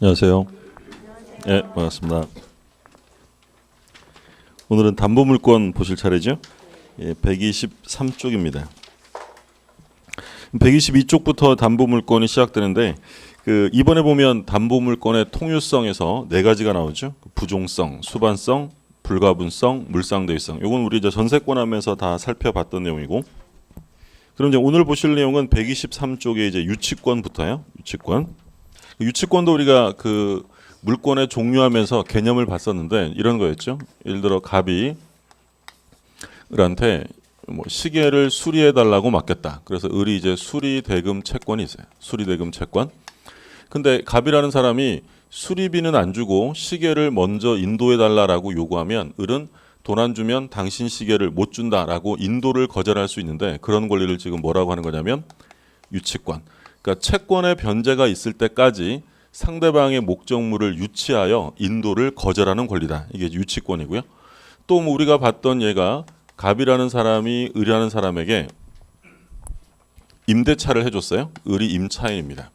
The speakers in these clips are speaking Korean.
안녕하세요. 네, 반갑습니다. 오늘은 담보물권 보실 차례죠. 123쪽입니다. 122쪽부터 담보물권이 시작되는데 이번에 보면 담보물권의 통유성에서 네 가지가 나오죠. 부종성, 수반성, 불가분성, 물상대위성. 이건 우리 이제 전세권 하면서 다 살펴봤던 내용이고, 그럼 이제 오늘 보실 내용은 123쪽에 이제 유치권부터요. 유치권도 우리가 물권의 종류하면서 개념을 봤었는데 이런 거였죠. 예를 들어 갑이 을한테 시계를 수리해 달라고 맡겼다. 그래서 을이 이제 수리대금 채권이 있어요. 수리대금 채권. 근데 갑이라는 사람이 수리비는 안 주고 시계를 먼저 인도해 달라고 요구하면 을은 돈 안 주면 당신 시계를 못 준다라고 인도를 거절할 수 있는데, 그런 권리를 지금 뭐라고 하는 거냐면 유치권. 그러니까 채권의 변제가 있을 때까지 상대방의 목적물을 유치하여 인도를 거절하는 권리다. 이게 유치권이고요. 또 우리가 봤던 예가 갑이라는 사람이 을이라는 사람에게 임대차를 해줬어요. 을이 임차인입니다.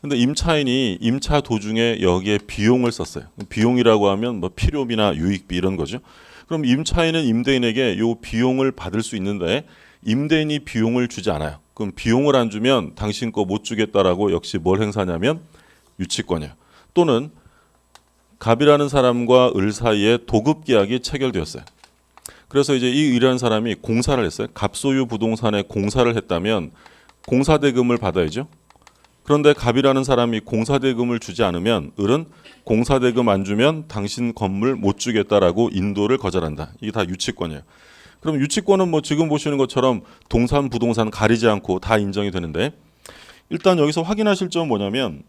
근데 임차인이 임차 도중에 여기에 비용을 썼어요. 비용이라고 하면 필요비나 유익비 이런 거죠. 그럼 임차인은 임대인에게 이 비용을 받을 수 있는데 임대인이 비용을 주지 않아요. 그럼 비용을 안 주면 당신 거 못 주겠다라고 역시 뭘 행사냐면 유치권이에요. 또는 갑이라는 사람과 을 사이에 도급 계약이 체결되었어요. 그래서 이제 이 을이라는 사람이 공사를 했어요. 갑소유 부동산에 공사를 했다면 공사대금을 받아야죠. 그런데 갑이라는 사람이 공사대금을 주지 않으면 을은 공사대금 안 주면 당신 건물 못 주겠다라고 인도를 거절한다. 이게 다 유치권이에요. 그럼 유치권은 지금 보시는 것처럼 동산, 부동산 가리지 않고 다 인정이 되는데, 일단 여기서 확인하실 점은 뭐냐면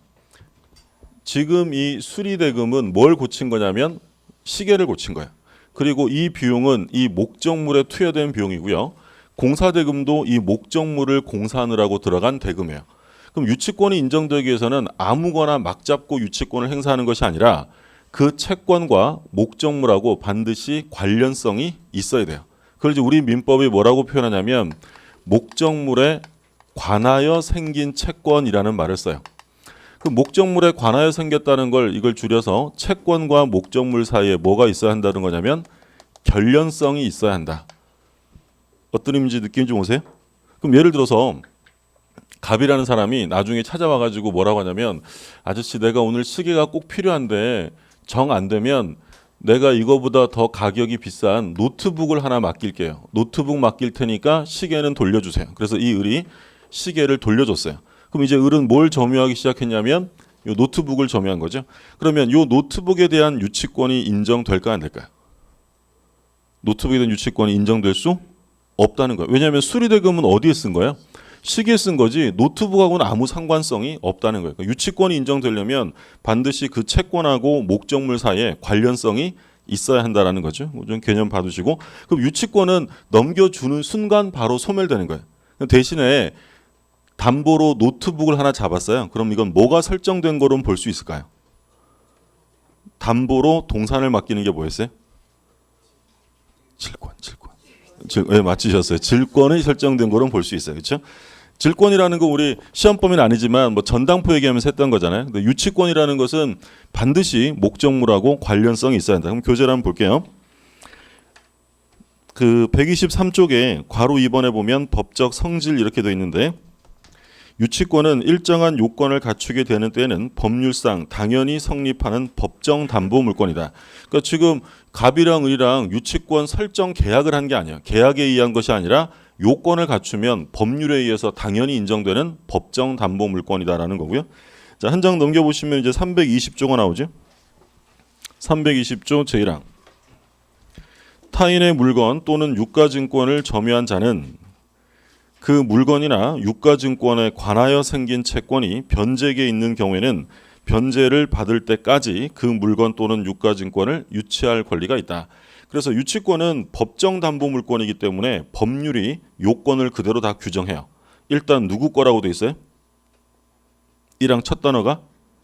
지금 이 수리대금은 뭘 고친 거냐면 시계를 고친 거예요. 그리고 이 비용은 이 목적물에 투여된 비용이고요. 공사대금도 이 목적물을 공사하느라고 들어간 대금이에요. 그럼 유치권이 인정되기 위해서는 아무거나 막 잡고 유치권을 행사하는 것이 아니라 그 채권과 목적물하고 반드시 관련성이 있어야 돼요. 그걸 이제 우리 민법이 뭐라고 표현하냐면 목적물에 관하여 생긴 채권이라는 말을 써요. 그 목적물에 관하여 생겼다는 걸 이걸 줄여서 채권과 목적물 사이에 뭐가 있어야 한다는 거냐면 결련성이 있어야 한다. 어떤 의미인지 느낌 좀 오세요? 그럼 예를 들어서 갑이라는 사람이 나중에 찾아와가지고 뭐라고 하냐면, 아저씨 내가 오늘 시계가 꼭 필요한데 정 안 되면 내가 이거보다 더 가격이 비싼 노트북을 하나 맡길게요. 노트북 맡길 테니까 시계는 돌려주세요. 그래서 이 을이 시계를 돌려줬어요. 그럼 이제 을은 뭘 점유하기 시작했냐면 이 노트북을 점유한 거죠. 그러면 이 노트북에 대한 유치권이 인정될까 안 될까요? 노트북에 대한 유치권이 인정될 수 없다는 거예요. 왜냐하면 수리대금은 어디에 쓴 거예요? 시계에 쓴 거지 노트북하고는 아무 상관성이 없다는 거예요. 그러니까 유치권이 인정되려면 반드시 그 채권하고 목적물 사이에 관련성이 있어야 한다는 거죠. 좀 개념 봐두시고, 그럼 유치권은 넘겨주는 순간 바로 소멸되는 거예요. 대신에 담보로 노트북을 하나 잡았어요. 그럼 이건 뭐가 설정된 거로 볼 수 있을까요? 담보로 동산을 맡기는 게 뭐였어요? 질권. 네, 맞추셨어요. 질권이 설정된 거로 볼 수 있어요. 그렇죠? 질권이라는 거 우리 시험 범위는 아니지만 전당포 얘기하면서 했던 거잖아요. 근데 유치권이라는 것은 반드시 목적물하고 관련성이 있어야 한다. 그럼 교재를 한번 볼게요. 123쪽에 괄호 2번에 보면 법적 성질 이렇게 돼 있는데, 유치권은 일정한 요건을 갖추게 되는 때에는 법률상 당연히 성립하는 법정 담보 물권이다. 그러니까 지금 갑이랑 을이랑 유치권 설정 계약을 한 게 아니에요. 계약에 의한 것이 아니라 요건을 갖추면 법률에 의해서 당연히 인정되는 법정 담보 물권이다라는 거고요. 자, 한 장 넘겨보시면 이제 320조가 나오죠. 320조 제1항. 타인의 물건 또는 유가증권을 점유한 자는 그 물건이나 유가증권에 관하여 생긴 채권이 변제기에 있는 경우에는 변제를 받을 때까지 그 물건 또는 유가증권을 유치할 권리가 있다. 그래서 유치권은 법정 담보 물권이기 때문에 법률이 요건을 그대로 다 규정해요. 일단 누구 거라고 돼 있어요? 이랑 첫 단어가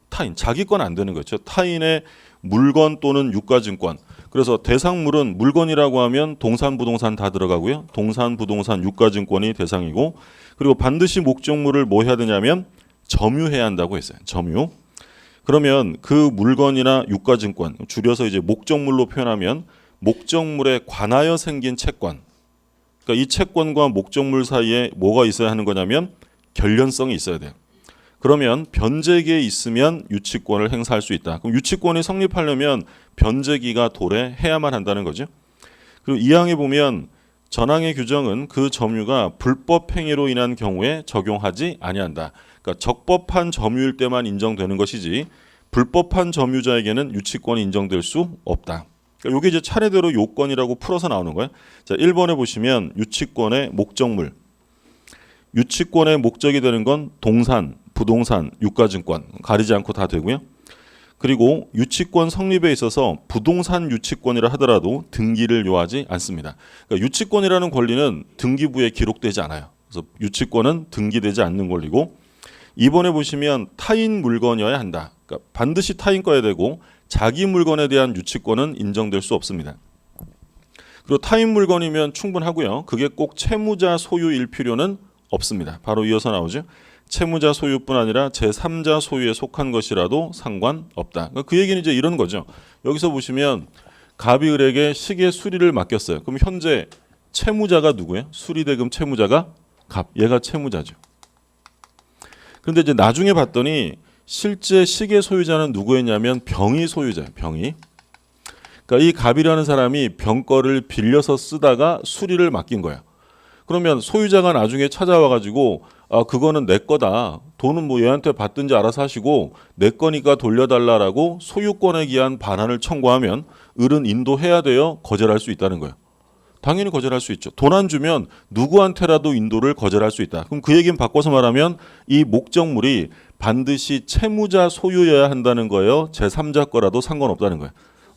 타인, 자기 건 안 되는 거죠. 타인의 물건 또는 유가증권. 그래서 대상물은 물건이라고 하면 동산, 부동산 다 들어가고요. 동산, 부동산, 유가증권이 대상이고, 그리고 반드시 목적물을 뭐 해야 되냐면 점유해야 한다고 했어요. 점유. 그러면 그 물건이나 유가증권, 줄여서 이제 목적물로 표현하면 목적물에 관하여 생긴 채권. 그러니까 이 채권과 목적물 사이에 뭐가 있어야 하는 거냐면 결련성이 있어야 돼요. 그러면 변제기에 있으면 유치권을 행사할 수 있다. 그럼 유치권이 성립하려면 변제기가 도래해야만 한다는 거죠. 그리고 2항에 보면 전항의 규정은 그 점유가 불법 행위로 인한 경우에 적용하지 아니한다. 그러니까 적법한 점유일 때만 인정되는 것이지 불법한 점유자에게는 유치권이 인정될 수 없다. 그러니까 이게 이제 차례대로 요건이라고 풀어서 나오는 거예요. 자, 1번에 보시면 유치권의 목적물. 유치권의 목적이 되는 건 동산, 부동산, 유가증권 가리지 않고 다 되고요. 그리고 유치권 성립에 있어서 부동산 유치권이라 하더라도 등기를 요하지 않습니다. 그러니까 유치권이라는 권리는 등기부에 기록되지 않아요. 그래서 유치권은 등기되지 않는 권리고 2번에 보시면 타인 물건이어야 한다. 그러니까 반드시 타인 거야 되고 자기 물건에 대한 유치권은 인정될 수 없습니다. 그리고 타인 물건이면 충분하고요. 그게 꼭 채무자 소유일 필요는 없습니다. 바로 이어서 나오죠. 채무자 소유뿐 아니라 제3자 소유에 속한 것이라도 상관없다. 그 얘기는 이제 이런 거죠. 여기서 보시면 갑이 을에게 시계 수리를 맡겼어요. 그럼 현재 채무자가 누구예요? 수리대금 채무자가 갑. 얘가 채무자죠. 그런데 이제 나중에 봤더니 실제 시계 소유자는 누구였냐면 병이 소유자예요. 병이. 그러니까 이 갑이라는 사람이 병 거를 빌려서 쓰다가 수리를 맡긴 거예요. 그러면 소유자가 나중에 찾아와 가지고 그거는 내 거다. 돈은 뭐 얘한테 받든지 알아서 하시고 내 거니까 돌려달라라고 소유권에 기한 반환을 청구하면 을은 인도해야 돼요? 거절할 수 있다는 거예요. 당연히 거절할 수 있죠. 돈 안 주면 누구한테라도 인도를 거절할 수 있다. 그럼 그 얘기는 바꿔서 말하면 이 목적물이 반드시 채무자 소유여야 한다는 거예요. 제3자 거라도 상관없다는 거예요.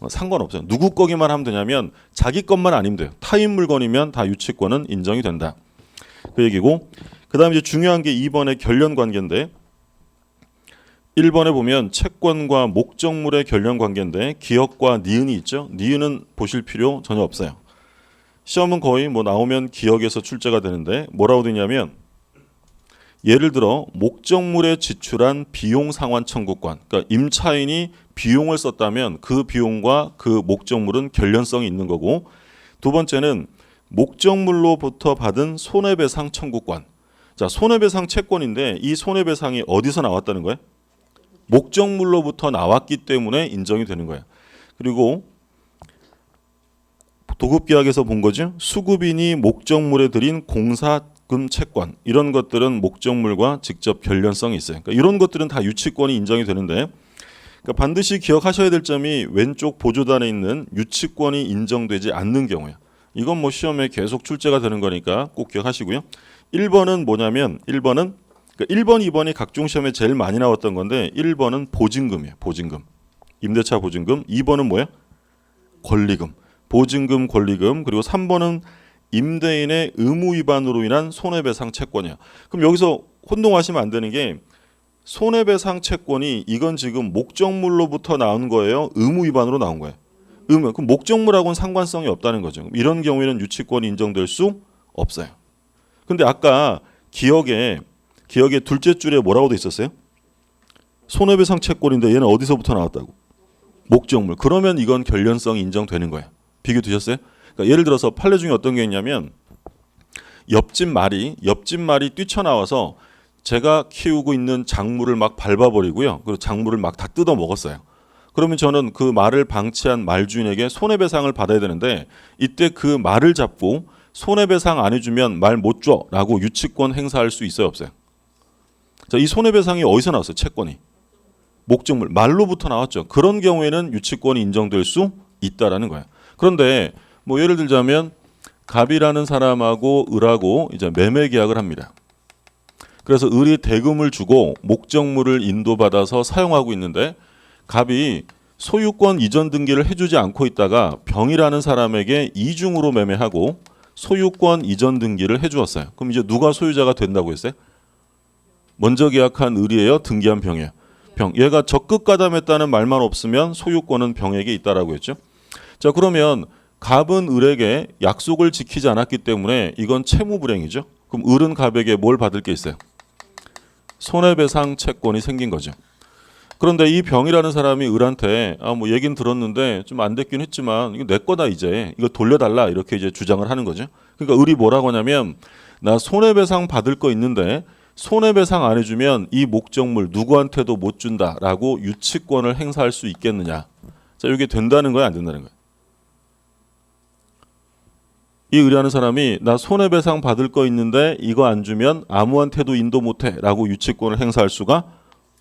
상관없어요. 누구 거기만 하면 되냐면 자기 것만 아니면 돼요. 타인 물건이면 다 유치권은 인정이 된다. 그 얘기고 그 다음에 이제 중요한 게 2번의 결련 관계인데 1번에 보면 채권과 목적물의 결련 관계인데 기억과 니은이 있죠. 니은은 보실 필요 전혀 없어요. 시험은 거의 뭐 나오면 기억에서 출제가 되는데 뭐라고 되냐면 예를 들어 목적물에 지출한 비용 상환 청구권. 그러니까 임차인이 비용을 썼다면 그 비용과 그 목적물은 결련성이 있는 거고 두 번째는 목적물로부터 받은 손해배상 청구권. 자, 손해배상 채권인데 이 손해배상이 어디서 나왔다는 거예요? 목적물로부터 나왔기 때문에 인정이 되는 거예요. 그리고 도급계약에서 본 거죠. 수급인이 목적물에 들인 공사금 채권 이런 것들은 목적물과 직접 결련성이 있어요. 그러니까 이런 것들은 다 유치권이 인정이 되는데 그러니까 반드시 기억하셔야 될 점이 왼쪽 보조단에 있는 유치권이 인정되지 않는 경우예요. 이건 뭐 시험에 계속 출제가 되는 거니까 꼭 기억하시고요. 1번은 뭐냐면 1번은 그러니까 1번, 2번이 각종 시험에 제일 많이 나왔던 건데 1번은 보증금이에요. 보증금. 임대차 보증금. 2번은 뭐예요? 권리금. 보증금, 권리금. 그리고 3번은 임대인의 의무 위반으로 인한 손해배상 채권이에요. 그럼 여기서 혼동하시면 안 되는 게 손해배상 채권이 이건 지금 목적물로부터 나온 거예요? 의무 위반으로 나온 거예요? 그럼 목적물하고는 상관성이 없다는 거죠. 이런 경우에는 유치권이 인정될 수 없어요. 근데 아까 기억에 둘째 줄에 뭐라고 돼 있었어요? 손해배상 채권인데 얘는 어디서부터 나왔다고? 목적물. 그러면 이건 결련성이 인정되는 거예요. 비교 드셨어요? 그러니까 예를 들어서 판례 중에 어떤 게 있냐면 옆집 말이 뛰쳐나와서 제가 키우고 있는 작물을 막 밟아버리고요. 그리고 작물을 막 다 뜯어 먹었어요. 그러면 저는 그 말을 방치한 말주인에게 손해배상을 받아야 되는데 이때 그 말을 잡고 손해배상 안 해주면 말 못 줘라고 유치권 행사할 수 있어요, 없어요? 자, 이 손해배상이 어디서 나왔어요? 채권이. 목적물, 말로부터 나왔죠. 그런 경우에는 유치권이 인정될 수 있다라는 거예요. 그런데 뭐 예를 들자면 갑이라는 사람하고 을하고 이제 매매 계약을 합니다. 그래서 을이 대금을 주고 목적물을 인도받아서 사용하고 있는데 갑이 소유권 이전 등기를 해주지 않고 있다가 병이라는 사람에게 이중으로 매매하고 소유권 이전 등기를 해주었어요. 그럼 이제 누가 소유자가 된다고 했어요? 먼저 계약한 을이에요? 등기한 병이에요? 병. 얘가 적극 가담했다는 말만 없으면 소유권은 병에게 있다라고 했죠. 자, 그러면 갑은 을에게 약속을 지키지 않았기 때문에 이건 채무불행이죠. 그럼 을은 갑에게 뭘 받을 게 있어요? 손해배상 채권이 생긴 거죠. 그런데 이 병이라는 사람이 을한테 뭐 얘기는 들었는데 좀 안 됐긴 했지만 이거 내 거다 이제 이거 돌려달라 이렇게 이제 주장을 하는 거죠. 그러니까 을이 뭐라고 하냐면 나 손해배상 받을 거 있는데 손해배상 안 해주면 이 목적물 누구한테도 못 준다라고 유치권을 행사할 수 있겠느냐. 자, 이게 된다는 거야 안 된다는 거야. 이 의뢰하는 사람이 나 손해배상 받을 거 있는데 이거 안 주면 아무한테도 인도 못해라고 유치권을 행사할 수가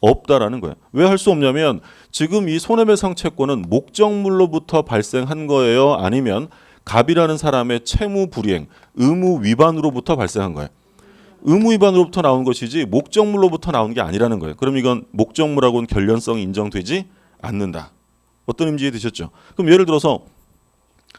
없다라는 거예요. 왜 할 수 없냐면 지금 이 손해배상 채권은 목적물로부터 발생한 거예요? 아니면 갑이라는 사람의 채무 불이행, 의무 위반으로부터 발생한 거예요? 의무 위반으로부터 나온 것이지 목적물로부터 나온 게 아니라는 거예요. 그럼 이건 목적물하고는 결련성이 인정되지 않는다. 어떤 의미 이해되셨죠? 그럼 예를 들어서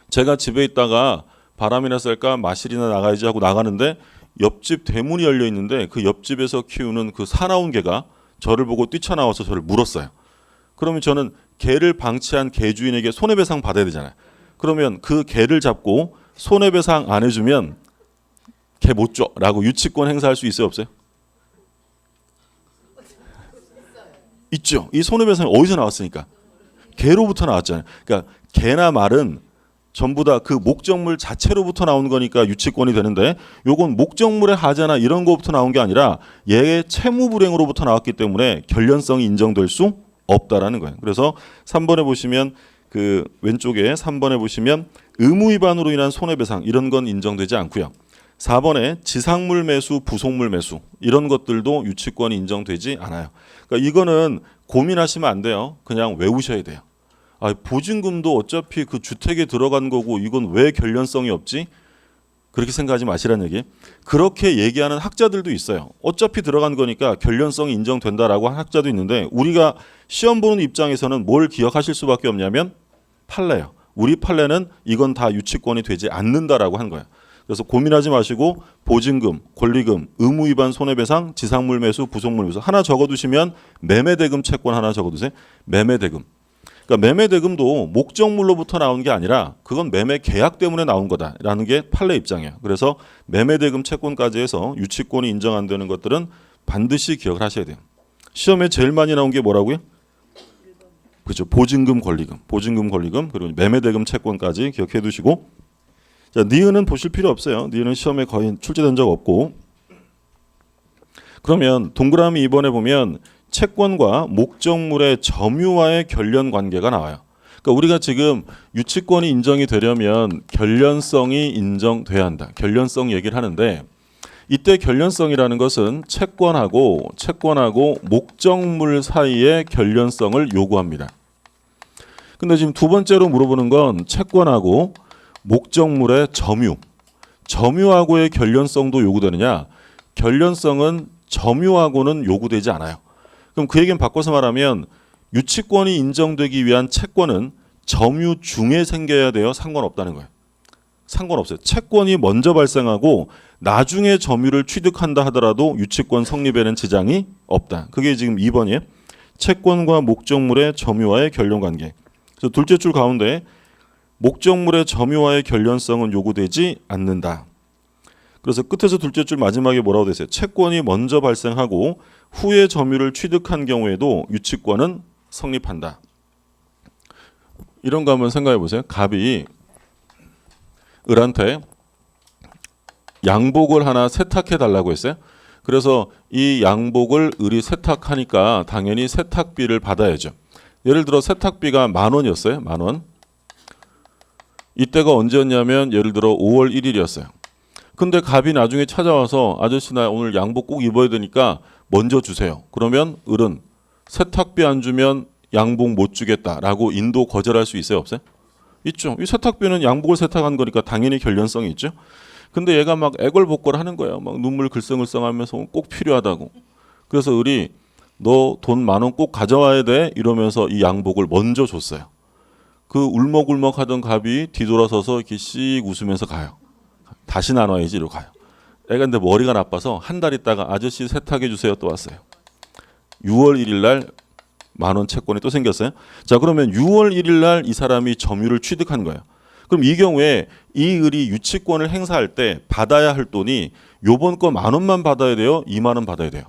제가 집에 있다가 바람이나 쐴까 마실이나 나가야지 하고 나가는데 옆집 대문이 열려 있는데 그 옆집에서 키우는 그 사나운 개가 저를 보고 뛰쳐나와서 저를 물었어요. 그러면 저는 개를 방치한 개 주인에게 손해배상 받아야 되잖아요. 그러면 그 개를 잡고 손해배상 안 해주면 개 못 줘라고 유치권 행사할 수 있어요 없어요? 있죠. 이 손해배상이 어디서 나왔으니까? 개로부터 나왔잖아요. 그러니까 개나 말은 전부 다 그 목적물 자체로부터 나오는 거니까 유치권이 되는데 요건 목적물의 하자나 이런 거부터 나온 게 아니라 얘의 채무 불행으로부터 나왔기 때문에 결련성이 인정될 수 없다라는 거예요. 그래서 3번에 보시면 그 왼쪽에 3번에 보시면 의무 위반으로 인한 손해배상 이런 건 인정되지 않고요. 4번에 지상물 매수, 부속물 매수 이런 것들도 유치권이 인정되지 않아요. 그러니까 이거는 고민하시면 안 돼요. 그냥 외우셔야 돼요. 보증금도 어차피 그 주택에 들어간 거고 이건 왜 결련성이 없지? 그렇게 생각하지 마시라는 얘기. 그렇게 얘기하는 학자들도 있어요. 어차피 들어간 거니까 결련성이 인정된다라고 한 학자도 있는데 우리가 시험 보는 입장에서는 뭘 기억하실 수밖에 없냐면 판례예요. 우리 판례는 이건 다 유치권이 되지 않는다라고 한 거예요. 그래서 고민하지 마시고 보증금, 권리금, 의무 위반 손해배상, 지상물 매수, 부속물 매수 하나 적어두시면 매매대금 채권 하나 적어두세요. 매매대금. 그러니까 매매대금도 목적물로부터 나온 게 아니라 그건 매매 계약 때문에 나온 거다라는 게 판례 입장이에요. 그래서 매매대금 채권까지 해서 유치권이 인정 안 되는 것들은 반드시 기억을 하셔야 돼요. 시험에 제일 많이 나온 게 뭐라고요? 그렇죠. 보증금, 권리금, 보증금, 권리금 그리고 매매대금 채권까지 기억해 두시고 자, 니은은 보실 필요 없어요. 니은은 시험에 거의 출제된 적 없고 그러면 동그라미 2번에 보면 채권과 목적물의 점유와의 결련 관계가 나와요. 그러니까 우리가 지금 유치권이 인정이 되려면 결련성이 인정돼야 한다. 결련성 얘기를 하는데 이때 결련성이라는 것은 채권하고 목적물 사이의 결련성을 요구합니다. 근데 지금 두 번째로 물어보는 건 채권하고 목적물의 점유하고의 결련성도 요구되느냐? 결련성은 점유하고는 요구되지 않아요. 그럼 그 얘기는 바꿔서 말하면 유치권이 인정되기 위한 채권은 점유 중에 생겨야 돼요? 상관없다는 거예요. 상관없어요. 채권이 먼저 발생하고 나중에 점유를 취득한다 하더라도 유치권 성립에는 지장이 없다. 그게 지금 2번이에요. 채권과 목적물의 점유와의 결련관계. 그래서 둘째 줄 가운데 목적물의 점유와의 결련성은 요구되지 않는다. 그래서 끝에서 둘째 줄 마지막에 뭐라고 돼 있어요? 채권이 먼저 발생하고 후에 점유를 취득한 경우에도 유치권은 성립한다. 이런 거 한번 생각해 보세요. 갑이 을한테 양복을 하나 세탁해 달라고 했어요. 그래서 이 양복을 을이 세탁하니까 당연히 세탁비를 받아야죠. 예를 들어 세탁비가 10,000원이었어요. 10,000원. 이때가 언제였냐면 예를 들어 5월 1일이었어요. 근데 갑이 나중에 찾아와서 아저씨 나 오늘 양복 꼭 입어야 되니까 먼저 주세요. 그러면 을은 세탁비 안 주면 양복 못 주겠다라고 인도 거절할 수 있어요 없어요? 있죠. 이 세탁비는 양복을 세탁한 거니까 당연히 결련성이 있죠. 근데 얘가 막 애걸복걸 하는 거예요. 막 눈물 글썽글썽하면서 꼭 필요하다고. 그래서 을이 너 돈 10,000원 꼭 가져와야 돼 이러면서 이 양복을 먼저 줬어요. 그 울먹울먹 하던 갑이 뒤돌아서서 이렇게 씩 웃으면서 가요. 다시 나눠야지 이러고 가요. 애가 근데 머리가 나빠서 한 달 있다가 아저씨 세탁해 주세요 또 왔어요. 6월 1일 날 10,000원 채권이 또 생겼어요. 자 그러면 6월 1일 날 이 사람이 점유를 취득한 거예요. 그럼 이 경우에 이 을이 유치권을 행사할 때 받아야 할 돈이 요번 거 10,000원만 받아야 돼요? 20,000원 받아야 돼요?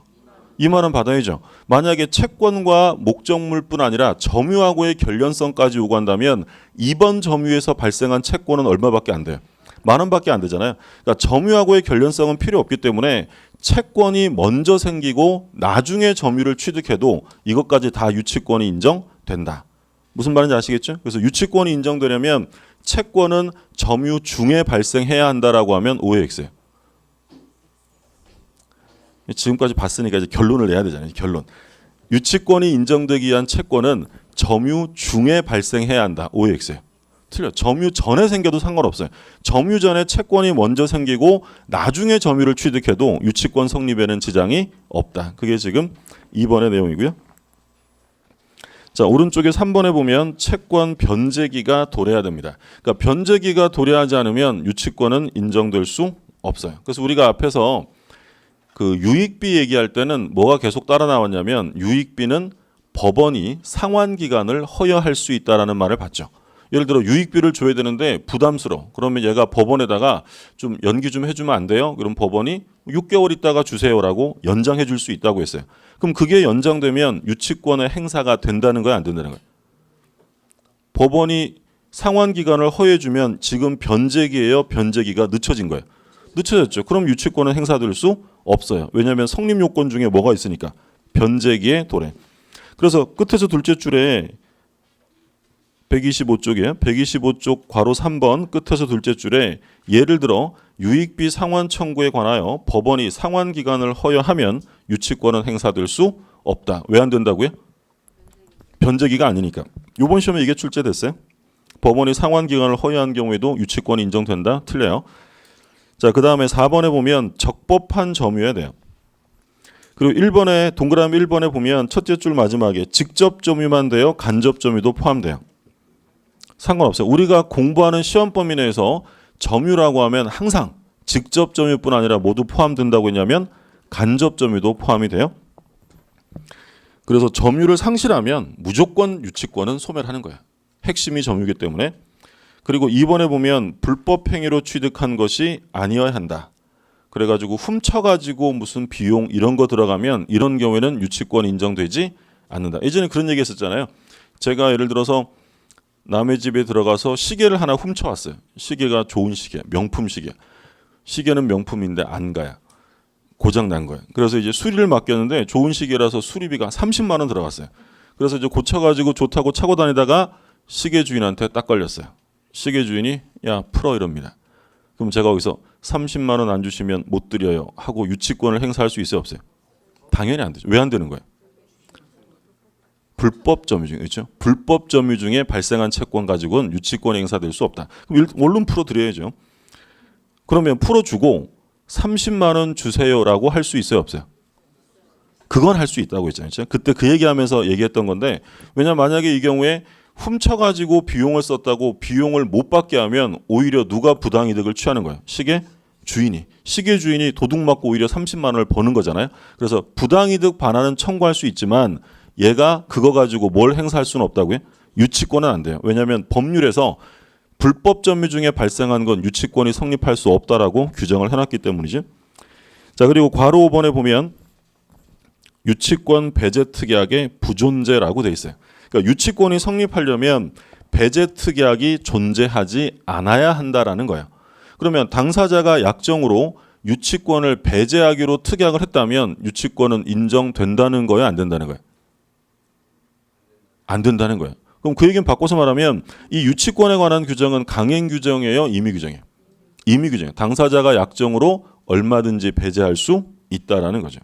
이 말은 받아야죠. 만약에 채권과 목적물뿐 아니라 점유하고의 결련성까지 요구한다면 이번 점유에서 발생한 채권은 얼마밖에 안 돼요? 10,000원밖에 안 되잖아요. 그러니까 점유하고의 결련성은 필요 없기 때문에 채권이 먼저 생기고 나중에 점유를 취득해도 이것까지 다 유치권이 인정된다. 무슨 말인지 아시겠죠? 그래서 유치권이 인정되려면 채권은 점유 중에 발생해야 한다라고 하면 OX예요. 지금까지 봤으니까 이제 결론을 내야 되잖아요. 결론. 유치권이 인정되기 위한 채권은 점유 중에 발생해야 한다. OX예요. 틀려. 점유 전에 생겨도 상관없어요. 점유 전에 채권이 먼저 생기고 나중에 점유를 취득해도 유치권 성립에는 지장이 없다. 그게 지금 2번의 내용이고요. 자, 오른쪽에 3번에 보면 채권 변제기가 도래해야 됩니다. 그러니까 변제기가 도래하지 않으면 유치권은 인정될 수 없어요. 그래서 우리가 앞에서 그 유익비 얘기할 때는 뭐가 계속 따라 나왔냐면 유익비는 법원이 상환 기간을 허여할 수 있다라는 말을 봤죠. 예를 들어 유익비를 줘야 되는데 부담스러워. 그러면 얘가 법원에다가 좀 연기 좀 해주면 안 돼요? 그럼 법원이 6개월 있다가 주세요라고 연장해 줄 수 있다고 했어요. 그럼 그게 연장되면 유치권의 행사가 된다는 거야, 안 된다는 거야? 법원이 상환 기간을 허여해 주면 지금 변제기예요, 변제기가 늦춰진 거예요. 늦춰졌죠. 그럼 유치권은 행사될 수 없어요. 왜냐하면 성립 요건 중에 뭐가 있으니까 변제기의 도래. 그래서 끝에서 둘째 줄에 125쪽이에요. 125쪽 괄호 3번 끝에서 둘째 줄에 예를 들어 유익비 상환 청구에 관하여 법원이 상환 기간을 허여하면 유치권은 행사될 수 없다. 왜 안 된다고요? 변제기가 아니니까. 이번 시험에 이게 출제됐어요. 법원이 상환 기간을 허여한 경우에도 유치권이 인정된다. 틀려요. 자, 그 다음에 4번에 보면 적법한 점유해야 돼요. 그리고 1번에 동그라미 1번에 보면 첫째 줄 마지막에 직접 점유만 돼요. 간접 점유도 포함돼요. 상관없어요. 우리가 공부하는 시험 범위 내에서 점유라고 하면 항상 직접 점유뿐 아니라 모두 포함된다고 했냐면 간접 점유도 포함이 돼요. 그래서 점유를 상실하면 무조건 유치권은 소멸하는 거예요. 핵심이 점유이기 때문에. 그리고 2번에 보면 불법 행위로 취득한 것이 아니어야 한다. 그래가지고 훔쳐가지고 무슨 비용 이런 거 들어가면 이런 경우에는 유치권 인정되지 않는다. 예전에 그런 얘기 했었잖아요. 제가 예를 들어서 남의 집에 들어가서 시계를 하나 훔쳐왔어요. 시계가 좋은 시계, 명품 시계. 시계는 명품인데 안 가요. 고장 난 거예요. 그래서 이제 수리를 맡겼는데 좋은 시계라서 수리비가 30만 원 들어갔어요. 그래서 이제 고쳐가지고 좋다고 차고 다니다가 시계 주인한테 딱 걸렸어요. 시계 주인이 야 풀어 이럽니다. 그럼 제가 거기서 30만 원 안 주시면 못 드려요 하고 유치권을 행사할 수 있어요, 없어요? 당연히 안 되죠. 왜 안 되는 거예요? 불법 점유 중에 그렇죠? 불법 점유 중에 발생한 채권 가지고는 유치권 행사될 수 없다. 그럼 얼른 풀어 드려야죠. 그러면 풀어주고 30만 원 주세요라고 할 수 있어요, 없어요? 그건 할 수 있다고 했잖아요. 그렇죠? 그때 그 얘기하면서 얘기했던 건데 왜냐면 만약에 이 경우에 훔쳐가지고 비용을 썼다고 비용을 못 받게 하면 오히려 누가 부당이득을 취하는 거예요? 시계 주인이. 시계 주인이 도둑 맞고 오히려 30만 원을 버는 거잖아요. 그래서 부당이득 반환은 청구할 수 있지만 얘가 그거 가지고 뭘 행사할 수는 없다고요? 유치권은 안 돼요. 왜냐하면 법률에서 불법 점유 중에 발생한 건 유치권이 성립할 수 없다라고 규정을 해놨기 때문이죠. 자, 그리고 괄호 5번에 보면 유치권 배제 특약의 부존재라고 돼 있어요. 그러니까 유치권이 성립하려면 배제 특약이 존재하지 않아야 한다라는 거예요. 그러면 당사자가 약정으로 유치권을 배제하기로 특약을 했다면 유치권은 인정된다는 거예요, 안 된다는 거예요? 안 된다는 거예요. 그럼 그 얘기는 바꿔서 말하면 이 유치권에 관한 규정은 강행 규정이에요, 임의 규정이에요? 임의 규정이에요. 당사자가 약정으로 얼마든지 배제할 수 있다라는 거죠.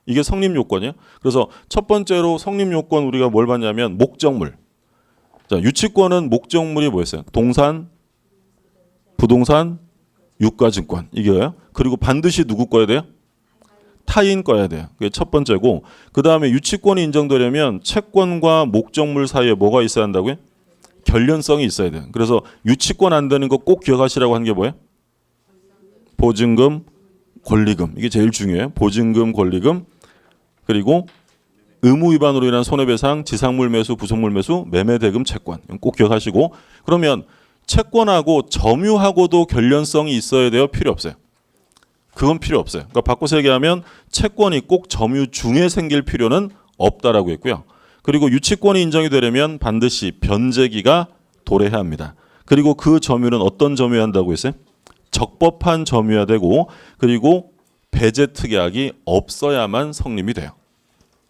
이게 성립 요건이에요. 그래서 첫 번째로 성립 요건 우리가 뭘 봤냐면 목적물. 자, 유치권은 목적물이 뭐였어요? 동산, 부동산, 유가증권 이게요. 그리고 반드시 누구 거야 돼요? 타인 거야 돼요. 그게 첫 번째고 그 다음에 유치권이 인정되려면 채권과 목적물 사이에 뭐가 있어야 한다고요? 결련성이 있어야 돼요. 그래서 유치권 안 되는 거 꼭 기억하시라고 한 게 뭐예요? 보증금, 권리금 이게 제일 중요해요. 보증금, 권리금 그리고 의무 위반으로 인한 손해배상, 지상물 매수, 부속물 매수, 매매 대금 채권 꼭 기억하시고 그러면 채권하고 점유하고도 결련성이 있어야 돼요? 필요 없어요? 그건 필요 없어요. 그러니까 바꿔서 얘기하면 채권이 꼭 점유 중에 생길 필요는 없다라고 했고요. 그리고 유치권이 인정이 되려면 반드시 변제기가 도래해야 합니다. 그리고 그 점유는 어떤 점유해야 한다고 했어요? 적법한 점유해야 되고 그리고 배제 특약이 없어야만 성립이 돼요.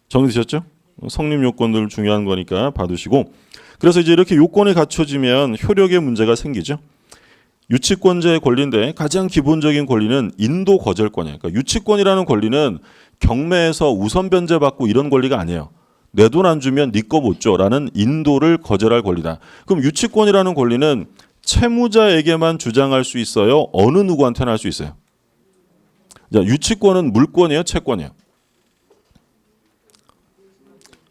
정리되셨죠? 성립 요건들 중요한 거니까 봐두시고 그래서 이제 이렇게 요건이 갖춰지면 효력의 문제가 생기죠. 유치권자의 권리인데 가장 기본적인 권리는 인도 거절권이에요. 그러니까 유치권이라는 권리는 경매에서 우선 변제받고 이런 권리가 아니에요. 내 돈 안 주면 네 거 못 줘라는 인도를 거절할 권리다. 그럼 유치권이라는 권리는 채무자에게만 주장할 수 있어요? 어느 누구한테나 할 수 있어요? 자, 유치권은 물권이에요? 채권이에요?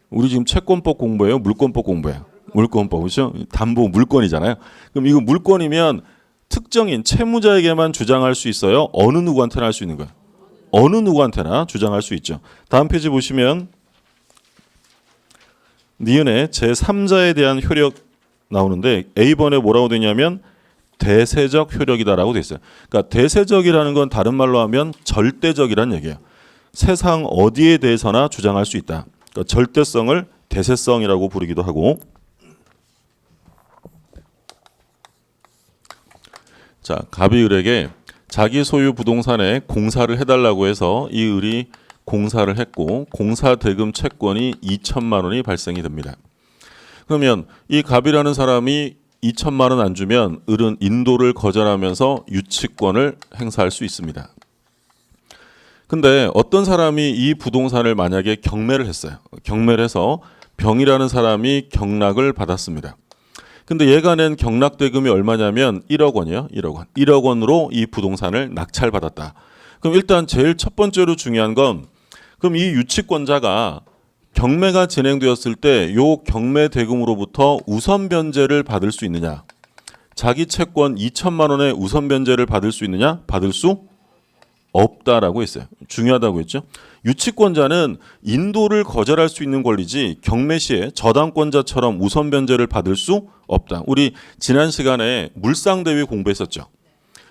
우리 지금 채권법 공부해요? 물권법 공부해요? 물권법, 그렇죠? 담보 물권이잖아요. 그럼 이거 물권이면 특정인 채무자에게만 주장할 수 있어요? 어느 누구한테나 할 수 있는 거예요? 어느 누구한테나 주장할 수 있죠. 다음 페이지 보시면 니은의 제3자에 대한 효력 나오는데 A번에 뭐라고 되냐면 대세적 효력이다라고 돼 있어요. 그러니까 대세적이라는 건 다른 말로 하면 절대적이란 얘기예요. 세상 어디에 대해서나 주장할 수 있다. 그러니까 절대성을 대세성이라고 부르기도 하고. 자, 갑이 을에게 자기 소유 부동산에 공사를 해달라고 해서 이 을이 공사를 했고 공사 대금 채권이 2천만 원이 발생이 됩니다. 그러면 이 갑이라는 사람이 2천만 원 안 주면 을은 인도를 거절하면서 유치권을 행사할 수 있습니다. 근데 어떤 사람이 이 부동산을 만약에 경매를 했어요. 경매를 해서 병이라는 사람이 경락을 받았습니다. 근데 얘가 낸 경락 대금이 얼마냐면 1억 원이에요. 1억 원. 1억 원으로 이 부동산을 낙찰받았다. 그럼 일단 제일 첫 번째로 중요한 건 그럼 이 유치권자가 경매가 진행되었을 때 요 경매 대금으로부터 우선 변제를 받을 수 있느냐? 자기 채권 2천만 원의 우선 변제를 받을 수 있느냐? 받을 수 없다라고 했어요. 중요하다고 했죠. 유치권자는 인도를 거절할 수 있는 권리지 경매 시에 저당권자처럼 우선 변제를 받을 수 없다. 우리 지난 시간에 물상대위 공부했었죠.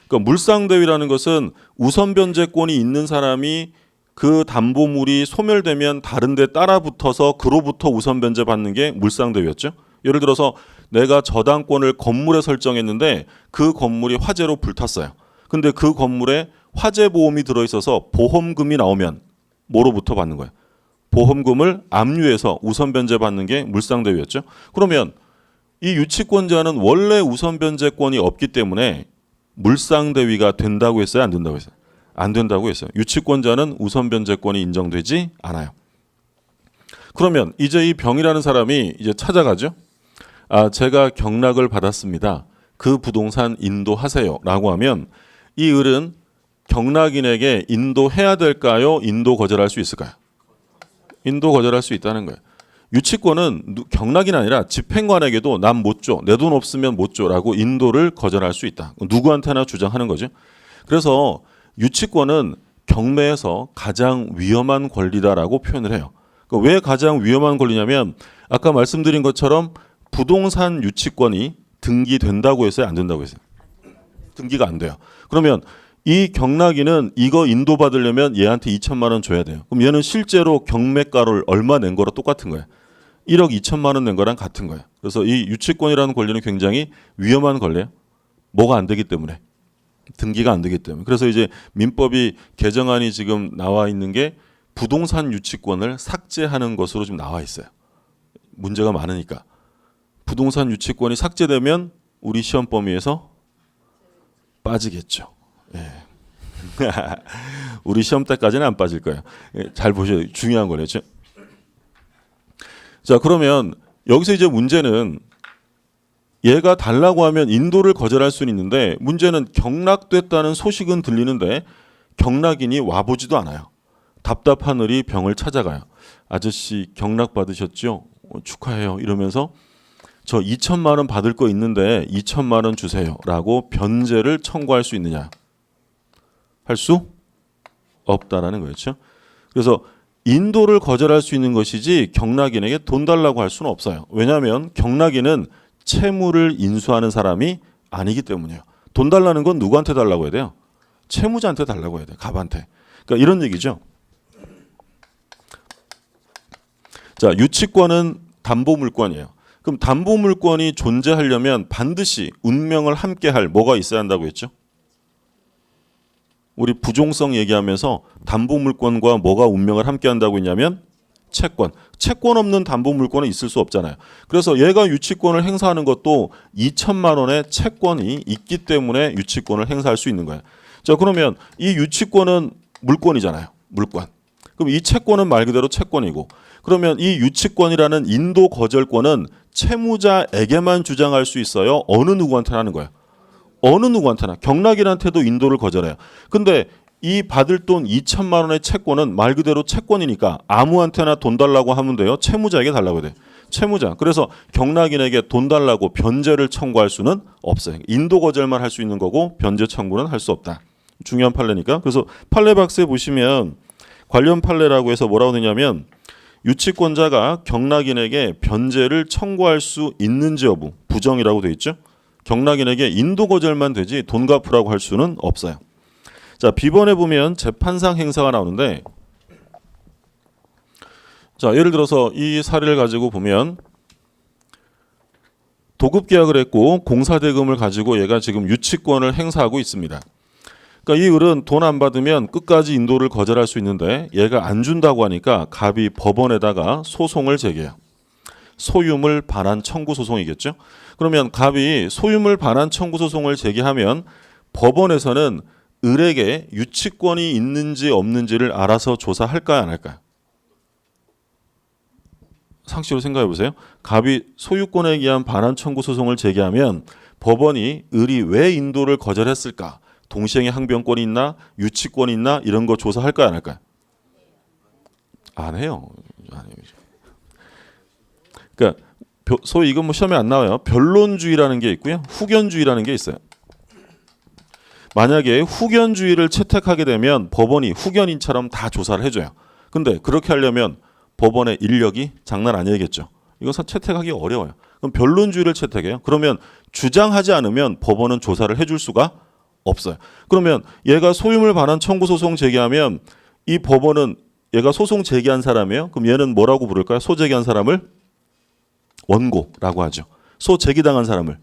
그러니까 물상대위라는 것은 우선 변제권이 있는 사람이 그 담보물이 소멸되면 다른 데 따라 붙어서 그로부터 우선 변제 받는 게 물상대위였죠. 예를 들어서 내가 저당권을 건물에 설정했는데 그 건물이 화재로 불탔어요. 근데 그 건물에 화재 보험이 들어있어서 보험금이 나오면 뭐로부터 받는 거예요? 보험금을 압류해서 우선 변제 받는 게 물상대위였죠. 그러면 이 유치권자는 원래 우선 변제권이 없기 때문에 물상대위가 된다고 했어요? 안 된다고 했어요? 안 된다고 했어요. 유치권자는 우선 변제권이 인정되지 않아요. 그러면 이제 이 병이라는 사람이 이제 찾아가죠. 아, 제가 경락을 받았습니다. 그 부동산 인도하세요. 라고 하면 이 을은 경락인에게 인도해야 될까요? 인도 거절할 수 있을까요? 인도 거절할 수 있다는 거예요. 유치권은 경락이 아니라 집행관에게도 난 못 줘. 내 돈 없으면 못 줘라고 인도를 거절할 수 있다. 누구한테나 주장하는 거죠. 그래서 유치권은 경매에서 가장 위험한 권리다라고 표현을 해요. 그러니까 왜 가장 위험한 권리냐면 아까 말씀드린 것처럼 부동산 유치권이 등기된다고 했어요? 안 된다고 했어요? 등기가 안 돼요. 그러면 이 경락인은 이거 인도받으려면 얘한테 2천만 원 줘야 돼요. 그럼 얘는 실제로 경매가를 얼마 낸 거랑 똑같은 거예요. 1억 2천만 원 낸 거랑 같은 거예요. 그래서 이 유치권이라는 권리는 굉장히 위험한 권리예요. 뭐가 안 되기 때문에. 등기가 안 되기 때문에. 그래서 이제 민법이 개정안이 지금 나와 있는 게 부동산 유치권을 삭제하는 것으로 지금 나와 있어요. 문제가 많으니까. 부동산 유치권이 삭제되면 우리 시험 범위에서 빠지겠죠. 예. 우리 시험 때까지는 안 빠질 거예요. 예, 잘 보셔요. 중요한 거네요. 자, 그러면 여기서 이제 문제는 얘가 달라고 하면 인도를 거절할 수는 있는데 문제는 경락됐다는 소식은 들리는데 경락인이 와보지도 않아요. 답답한 을이 병을 찾아가요. 아저씨 경락 받으셨죠? 축하해요. 이러면서 저 2천만 원 받을 거 있는데 2천만 원 주세요. 라고 변제를 청구할 수 있느냐? 할 수 없다라는 거였죠. 그래서 인도를 거절할 수 있는 것이지 경락인에게 돈 달라고 할 수는 없어요. 왜냐하면 경락인은 채무를 인수하는 사람이 아니기 때문이에요. 돈 달라는 건 누구한테 달라고 해야 돼요? 채무자한테 달라고 해야 돼. 갑한테. 그러니까 이런 얘기죠. 자, 유치권은 담보물권이에요. 그럼 담보물권이 존재하려면 반드시 운명을 함께할 뭐가 있어야 한다고 했죠? 우리 부종성 얘기하면서 담보물권과 뭐가 운명을 함께한다고 했냐면 채권. 채권 없는 담보물권은 있을 수 없잖아요. 그래서 얘가 유치권을 행사하는 것도 2천만 원의 채권이 있기 때문에 유치권을 행사할 수 있는 거예요. 자, 그러면 이 유치권은 물권이잖아요. 물권. 그럼 이 채권은 말 그대로 채권이고, 그러면 이 유치권이라는 인도 거절권은 채무자에게만 주장할 수 있어요? 어느 누구한테나 하는 거예요? 어느 누구한테나. 경락인한테도 인도를 거절해요. 근데 이 받을 돈 2천만 원의 채권은 말 그대로 채권이니까 아무한테나 돈 달라고 하면 돼요? 채무자에게 달라고 돼요? 채무자. 그래서 경락인에게 돈 달라고 변제를 청구할 수는 없어요. 인도 거절만 할 수 있는 거고 변제 청구는 할 수 없다. 중요한 판례니까. 그래서 판례 박스에 보시면 관련 판례라고 해서 뭐라고 되냐면 유치권자가 경락인에게 변제를 청구할 수 있는지 여부 부정이라고 돼 있죠. 경락인에게 인도 거절만 되지 돈 갚으라고 할 수는 없어요. 자, B번에 보면 재판상 행사가 나오는데, 자, 예를 들어서 이 사례를 가지고 보면 도급 계약을 했고 공사대금을 가지고 얘가 지금 유치권을 행사하고 있습니다. 그러니까 이 을은 돈 안 받으면 끝까지 인도를 거절할 수 있는데 얘가 안 준다고 하니까 갑이 법원에다가 소송을 제기해요. 소유물 반환 청구 소송이겠죠. 그러면 갑이 소유물 반환 청구 소송을 제기하면 법원에서는 을에게 유치권이 있는지 없는지를 알아서 조사할까요, 안 할까요? 상식으로 생각해 보세요. 갑이 소유권에 의한 반환 청구 소송을 제기하면 법원이 을이 왜 인도를 거절했을까? 동시행의 항변권이 있나? 유치권이 있나? 이런 거 조사할까요, 안 할까요? 안 해요. 안 해요. 그러니까 소위 이건 뭐 시험에 안 나와요. 변론주의라는 게 있고요. 후견주의라는 게 있어요. 만약에 후견주의를 채택하게 되면 법원이 후견인처럼 다 조사를 해줘요. 근데 그렇게 하려면 법원의 인력이 장난 아니겠죠. 이것은 채택하기 어려워요. 그럼 변론주의를 채택해요. 그러면 주장하지 않으면 법원은 조사를 해줄 수가 없어요. 그러면 얘가 소유물 반환 청구 소송 제기하면 이 법원은 얘가 소송 제기한 사람이에요. 그럼 얘는 뭐라고 부를까요? 소 제기한 사람을 원고라고 하죠. 소 제기당한 사람을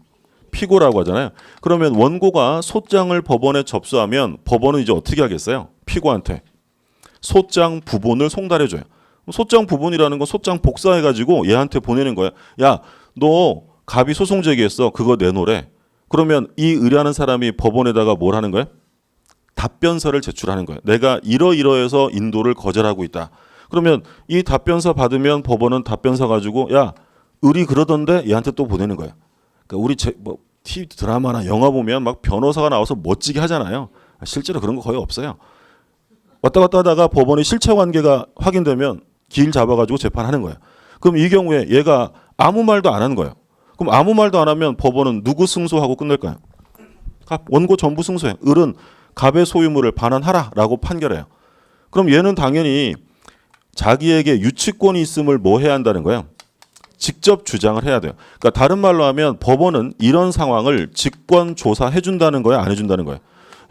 피고라고 하잖아요. 그러면 원고가 소장을 법원에 접수하면 법원은 이제 어떻게 하겠어요? 피고한테 소장 부본을 송달해줘요. 소장 부본이라는 건 소장 복사해가지고 얘한테 보내는 거야. 야, 너 갑이 소송 제기했어. 그거 내놓으래. 그러면 이 의뢰하는 사람이 법원에다가 뭘 하는 거예요? 답변서를 제출하는 거예요. 내가 이러이러해서 인도를 거절하고 있다. 그러면 이 답변서 받으면 법원은 답변서 가지고 야, 을이 그러던데 얘한테 또 보내는 거예요. 그러니까 우리 뭐 TV 드라마나 영화 보면 막 변호사가 나와서 멋지게 하잖아요. 실제로 그런 거 거의 없어요. 왔다 갔다 하다가 법원이 실체 관계가 확인되면 길 잡아가지고 재판하는 거예요. 그럼 이 경우에 얘가 아무 말도 안 하는 거예요. 그럼 아무 말도 안 하면 법원은 누구 승소하고 끝낼까요? 갑, 원고 전부 승소해. 을은 갑의 소유물을 반환하라라고 판결해요. 그럼 얘는 당연히 자기에게 유치권이 있음을 뭐 해야 한다는 거예요? 직접 주장을 해야 돼요. 그러니까 다른 말로 하면 법원은 이런 상황을 직권 조사해 준다는 거예요, 안 해준다는 거예요?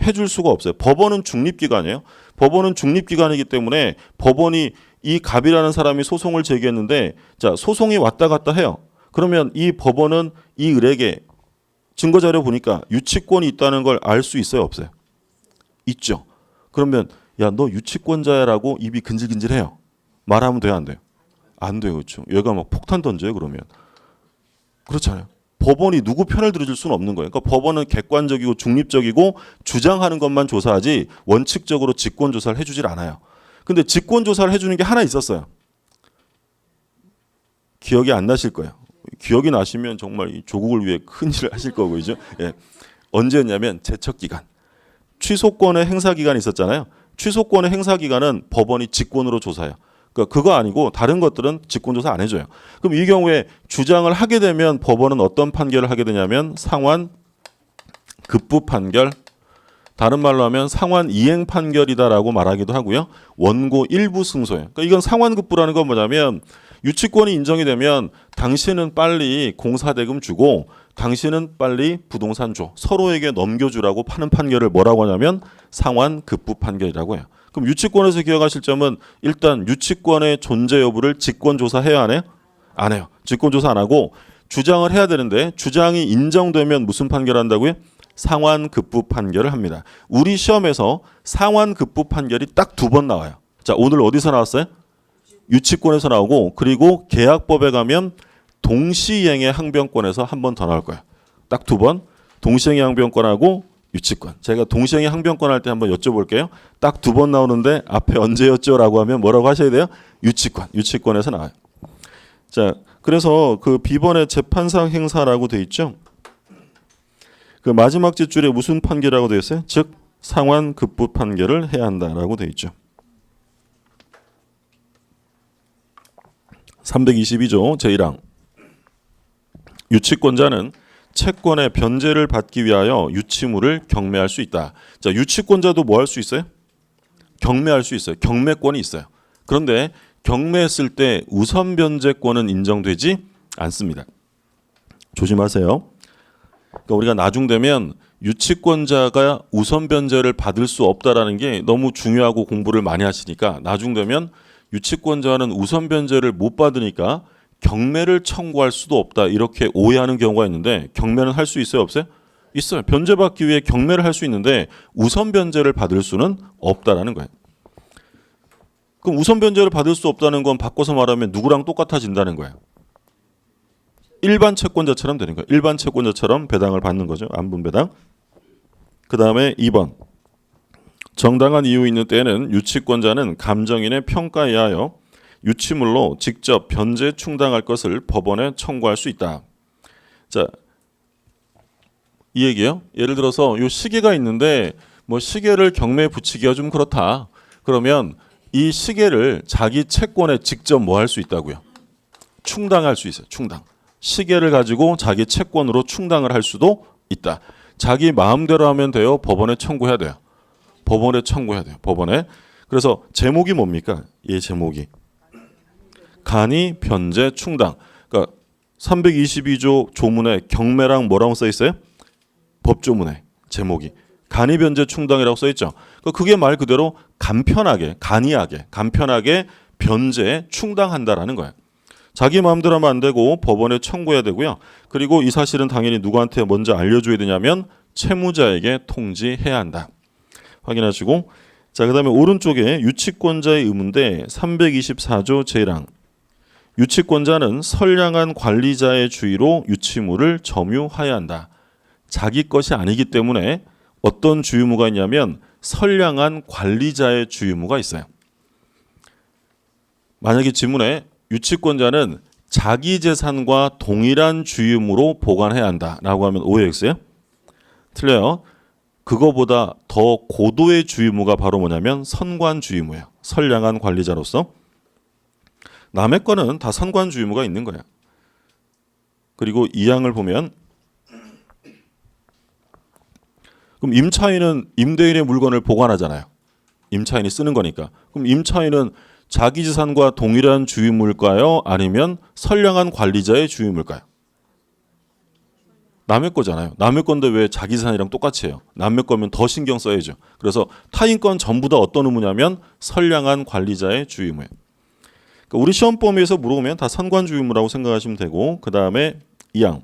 해줄 수가 없어요. 법원은 중립기관이에요. 법원은 중립기관이기 때문에 법원이 이 갑이라는 사람이 소송을 제기했는데 자, 소송이 왔다 갔다 해요. 그러면 이 법원은 이 을에게 증거자료 보니까 유치권이 있다는 걸 알 수 있어요, 없어요? 있죠. 그러면 야, 너 유치권자야라고 입이 근질근질해요. 말하면 돼요, 안 돼요? 안 돼요. 그렇죠. 얘가 막 폭탄 던져요, 그러면. 그렇잖아요. 법원이 누구 편을 들어줄 수는 없는 거예요. 그러니까 법원은 객관적이고 중립적이고 주장하는 것만 조사하지 원칙적으로 직권 조사를 해주질 않아요. 근데 직권 조사를 해주는 게 하나 있었어요. 기억이 안 나실 거예요. 기억이 나시면 정말 이 조국을 위해 큰 일을 하실 거고, 그죠? 예. 언제였냐면 제척 기간. 취소권의 행사 기간이 있었잖아요. 취소권의 행사 기간은 법원이 직권으로 조사해요. 그러니까 그거 아니고 다른 것들은 직권조사 안 해줘요. 그럼 이 경우에 주장을 하게 되면 법원은 어떤 판결을 하게 되냐면 상환 급부 판결, 다른 말로 하면 상환 이행 판결이다라고 말하기도 하고요. 원고 일부 승소예요. 그러니까 이건 상환 급부라는 건 뭐냐면 유치권이 인정이 되면 당신은 빨리 공사대금 주고 당신은 빨리 부동산 줘. 서로에게 넘겨주라고 파는 판결을 뭐라고 하냐면 상환급부 판결이라고 해요. 그럼 유치권에서 기억하실 점은 일단 유치권의 존재 여부를 직권조사해야 하네요? 안 해요. 직권조사 안 하고 주장을 해야 되는데 주장이 인정되면 무슨 판결한다고요? 상환급부 판결을 합니다. 우리 시험에서 상환급부 판결이 딱 2번 나와요. 자, 오늘 어디서 나왔어요? 유치권에서 나오고 그리고 계약법에 가면 동시이행의 항변권에서 한 번 더 나올 거예요. 딱 2번. 동시이행의 항변권하고 유치권. 제가 동시이행의 항변권 할 때 한번 여쭤볼게요. 딱 2번 나오는데 앞에 언제였죠? 라고 하면 뭐라고 하셔야 돼요? 유치권. 유치권에서 나와요. 자, 그래서 그 B번의 재판상 행사라고 돼 있죠. 그 마지막 뒷줄에 무슨 판결이라고 돼 있어요? 즉 상환급부 판결을 해야 한다라고 돼 있죠. 322조 제1항 유치권자는 채권의 변제를 받기 위하여 유치물을 경매할 수 있다. 자, 유치권자도 뭐 할 수 있어요? 경매할 수 있어요. 경매권이 있어요. 그런데 경매했을 때 우선 변제권은 인정되지 않습니다. 조심하세요. 그러니까 우리가 나중되면 유치권자가 우선 변제를 받을 수 없다라는 게 너무 중요하고 공부를 많이 하시니까 나중되면 유치권자는 우선 변제를 못 받으니까 경매를 청구할 수도 없다 이렇게 오해하는 경우가 있는데 경매는 할 수 있어요? 없어요? 있어요. 변제받기 위해 경매를 할 수 있는데 우선 변제를 받을 수는 없다라는 거예요. 그럼 우선 변제를 받을 수 없다는 건 바꿔서 말하면 누구랑 똑같아진다는 거예요. 일반 채권자처럼 되는 거예요. 일반 채권자처럼 배당을 받는 거죠. 안분 배당. 그 다음에 2번. 정당한 이유 있는 때에는 유치권자는 감정인의 평가에 의하여 유치물로 직접 변제 충당할 것을 법원에 청구할 수 있다. 자, 이 얘기예요. 예를 들어서 이 시계가 있는데 뭐 시계를 경매에 붙이기가 좀 그렇다. 그러면 이 시계를 자기 채권에 직접 뭐 할 수 있다고요? 충당할 수 있어요. 충당. 시계를 가지고 자기 채권으로 충당을 할 수도 있다. 자기 마음대로 하면 돼요? 법원에 청구해야 돼요? 법원에 청구해야 돼요. 법원에. 그래서 제목이 뭡니까? 이 제목이 간이 변제 충당. 그러니까 322조 조문에 경매랑 뭐라고 써 있어요? 법조문에 제목이 간이 변제 충당이라고 써 있죠. 그게 말 그대로 간편하게, 간이하게, 간편하게 변제 충당한다라는 거예요. 자기 마음대로 하면 안 되고 법원에 청구해야 되고요. 그리고 이 사실은 당연히 누구한테 먼저 알려줘야 되냐면 채무자에게 통지해야 한다. 확인하시고 자, 그다음에 오른쪽에 유치권자의 의무인데 324조 제1항 유치권자는 선량한 관리자의 주의로 유치물을 점유해야 한다. 자기 것이 아니기 때문에 어떤 주의무가 있냐면 선량한 관리자의 주의무가 있어요. 만약에 지문에 유치권자는 자기 재산과 동일한 주의무로 보관해야 한다라고 하면 오해했어요? 틀려요. 그거보다 더 고도의 주의무가 바로 뭐냐면 선관주의무예요. 선량한 관리자로서. 남의 거는 다 선관주의무가 있는 거예요. 그리고 이 항을 보면 그럼 임차인은 임대인의 물건을 보관하잖아요. 임차인이 쓰는 거니까. 그럼 임차인은 자기 재산과 동일한 주의무일까요? 아니면 선량한 관리자의 주의무일까요? 남의 거잖아요. 남의 건데 왜 자기 재산이랑 똑같이 해요? 남의 거면 더 신경 써야죠. 그래서 타인 건 전부 다 어떤 의무냐면 선량한 관리자의 주의무예요. 그러니까 우리 시험 범위에서 물어보면 다 선관주의무라고 생각하시면 되고 그 다음에 2항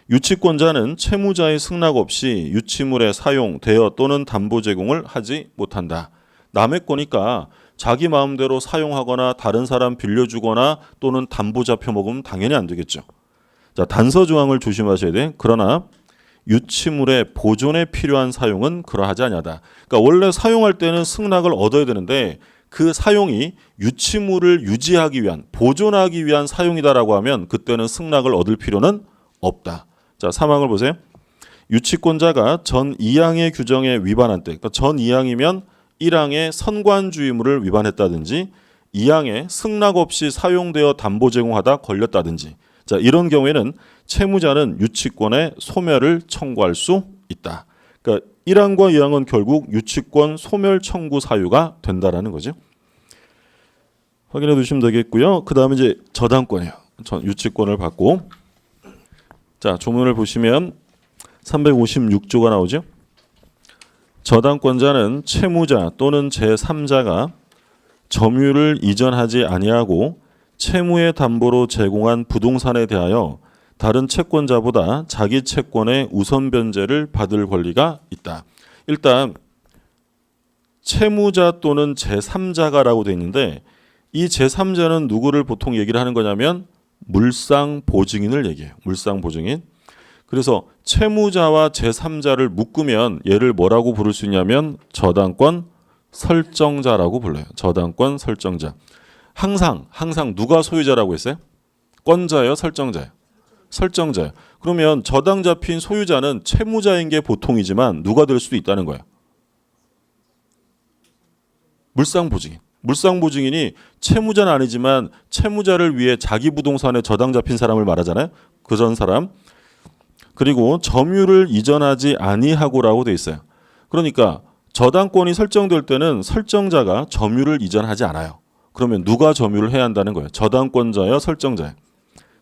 유치권자는 채무자의 승낙 없이 유치물의 사용, 대여 또는 담보 제공을 하지 못한다. 남의 거니까 자기 마음대로 사용하거나 다른 사람 빌려주거나 또는 담보 잡혀 먹으면 당연히 안 되겠죠. 자, 단서 조항을 조심하셔야 돼. 그러나 유치물의 보존에 필요한 사용은 그러하지 아니하다. 그러니까 원래 사용할 때는 승낙을 얻어야 되는데 그 사용이 유치물을 유지하기 위한, 보존하기 위한 사용이다라고 하면 그때는 승낙을 얻을 필요는 없다. 자, 3항을 보세요. 유치권자가 전 2항의 규정에 위반한 때, 그러니까 전 2항이면 1항의 선관주의무를 위반했다든지 2항에 승낙 없이 사용되어 담보 제공하다 걸렸다든지 자, 이런 경우에는 채무자는 유치권의 소멸을 청구할 수 있다. 그러니까 1항과 2항은 결국 유치권 소멸 청구 사유가 된다라는 거죠. 확인해 두시면 되겠고요. 그 다음에 이제 저당권이에요. 유치권을 받고, 자 조문을 보시면 356조가 나오죠. 저당권자는 채무자 또는 제3자가 점유를 이전하지 아니하고 채무의 담보로 제공한 부동산에 대하여 다른 채권자보다 자기 채권의 우선 변제를 받을 권리가 있다. 일단 채무자 또는 제3자가라고 되어 있는데 이 제3자는 누구를 보통 얘기를 하는 거냐면 물상보증인을 얘기해요. 물상보증인. 그래서 채무자와 제3자를 묶으면 얘를 뭐라고 부를 수 있냐면 저당권 설정자라고 불러요. 저당권 설정자. 항상 누가 소유자라고 했어요? 권자예요, 설정자예요? 설정자예요. 그러면 저당 잡힌 소유자는 채무자인 게 보통이지만 누가 될 수도 있다는 거예요. 물상보증인. 물상보증인이 채무자는 아니지만 채무자를 위해 자기 부동산에 저당 잡힌 사람을 말하잖아요. 그런 사람. 그리고 점유를 이전하지 아니하고라고 돼 있어요. 그러니까 저당권이 설정될 때는 설정자가 점유를 이전하지 않아요. 그러면 누가 점유를 해야 한다는 거예요? 저당권자예요, 설정자예요?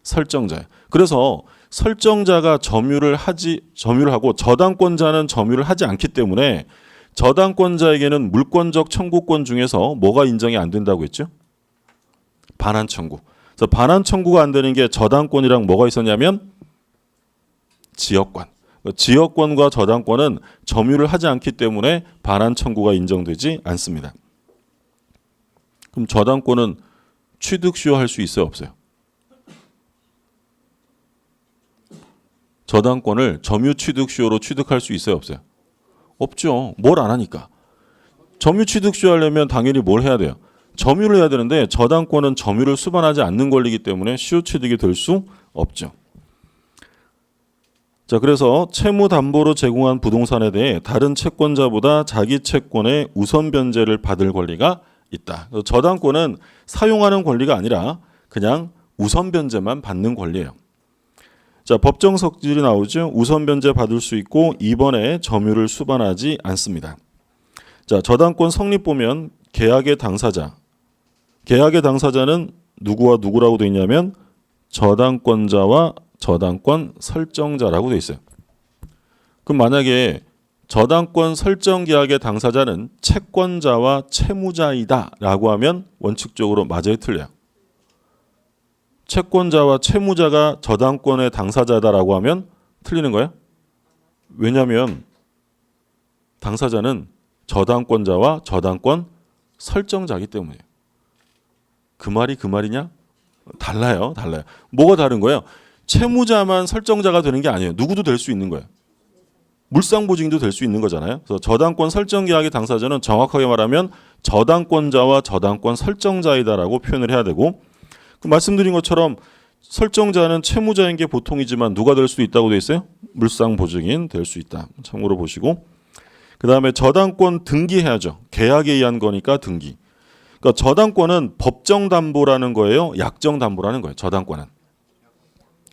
설정자예요. 그래서 설정자가 점유를 하고 저당권자는 점유를 하지 않기 때문에 저당권자에게는 물권적 청구권 중에서 뭐가 인정이 안 된다고 했죠? 반환 청구. 그래서 반환 청구가 안 되는 게 저당권이랑 뭐가 있었냐면 지역권. 지역권과 저당권은 점유를 하지 않기 때문에 반환 청구가 인정되지 않습니다. 그럼 저당권은 취득 수요할 수 있어요, 없어요? 저당권을 점유 취득 수요로 취득할 수 있어요, 없어요? 없죠. 뭘 안 하니까. 점유 취득 수요하려면 당연히 뭘 해야 돼요? 점유를 해야 되는데 저당권은 점유를 수반하지 않는 권리이기 때문에 수요 취득이 될 수 없죠. 자, 그래서 채무 담보로 제공한 부동산에 대해 다른 채권자보다 자기 채권의 우선 변제를 받을 권리가 있다. 저당권은 사용하는 권리가 아니라 그냥 우선 변제만 받는 권리예요. 자, 법정 성질이 나오죠. 우선 변제 받을 수 있고 2번에 점유를 수반하지 않습니다. 자, 저당권 성립 보면 계약의 당사자. 계약의 당사자는 누구와 누구라고 되어 있냐면 저당권자와 저당권 설정자라고 되어 있어요. 그럼 만약에 저당권 설정 계약의 당사자는 채권자와 채무자이다 라고 하면 원칙적으로 맞아요, 틀려요? 채권자와 채무자가 저당권의 당사자다라고 하면 틀리는 거예요? 왜냐하면 당사자는 저당권자와 저당권 설정자이기 때문이에요. 그 말이 그 말이냐? 달라요. 뭐가 다른 거예요? 채무자만 설정자가 되는 게 아니에요. 누구도 될 수 있는 거예요. 물상보증인도 될 수 있는 거잖아요. 그래서 저당권 설정 계약의 당사자는 정확하게 말하면 저당권자와 저당권 설정자이다라고 표현을 해야 되고, 그 말씀드린 것처럼 설정자는 채무자인 게 보통이지만 누가 될 수도 있다고 돼 있어요? 물상보증인 될 수 있다. 참고로 보시고, 그 다음에 저당권 등기해야죠. 계약에 의한 거니까 등기. 그러니까 저당권은 법정 담보라는 거예요, 약정 담보라는 거예요. 저당권은.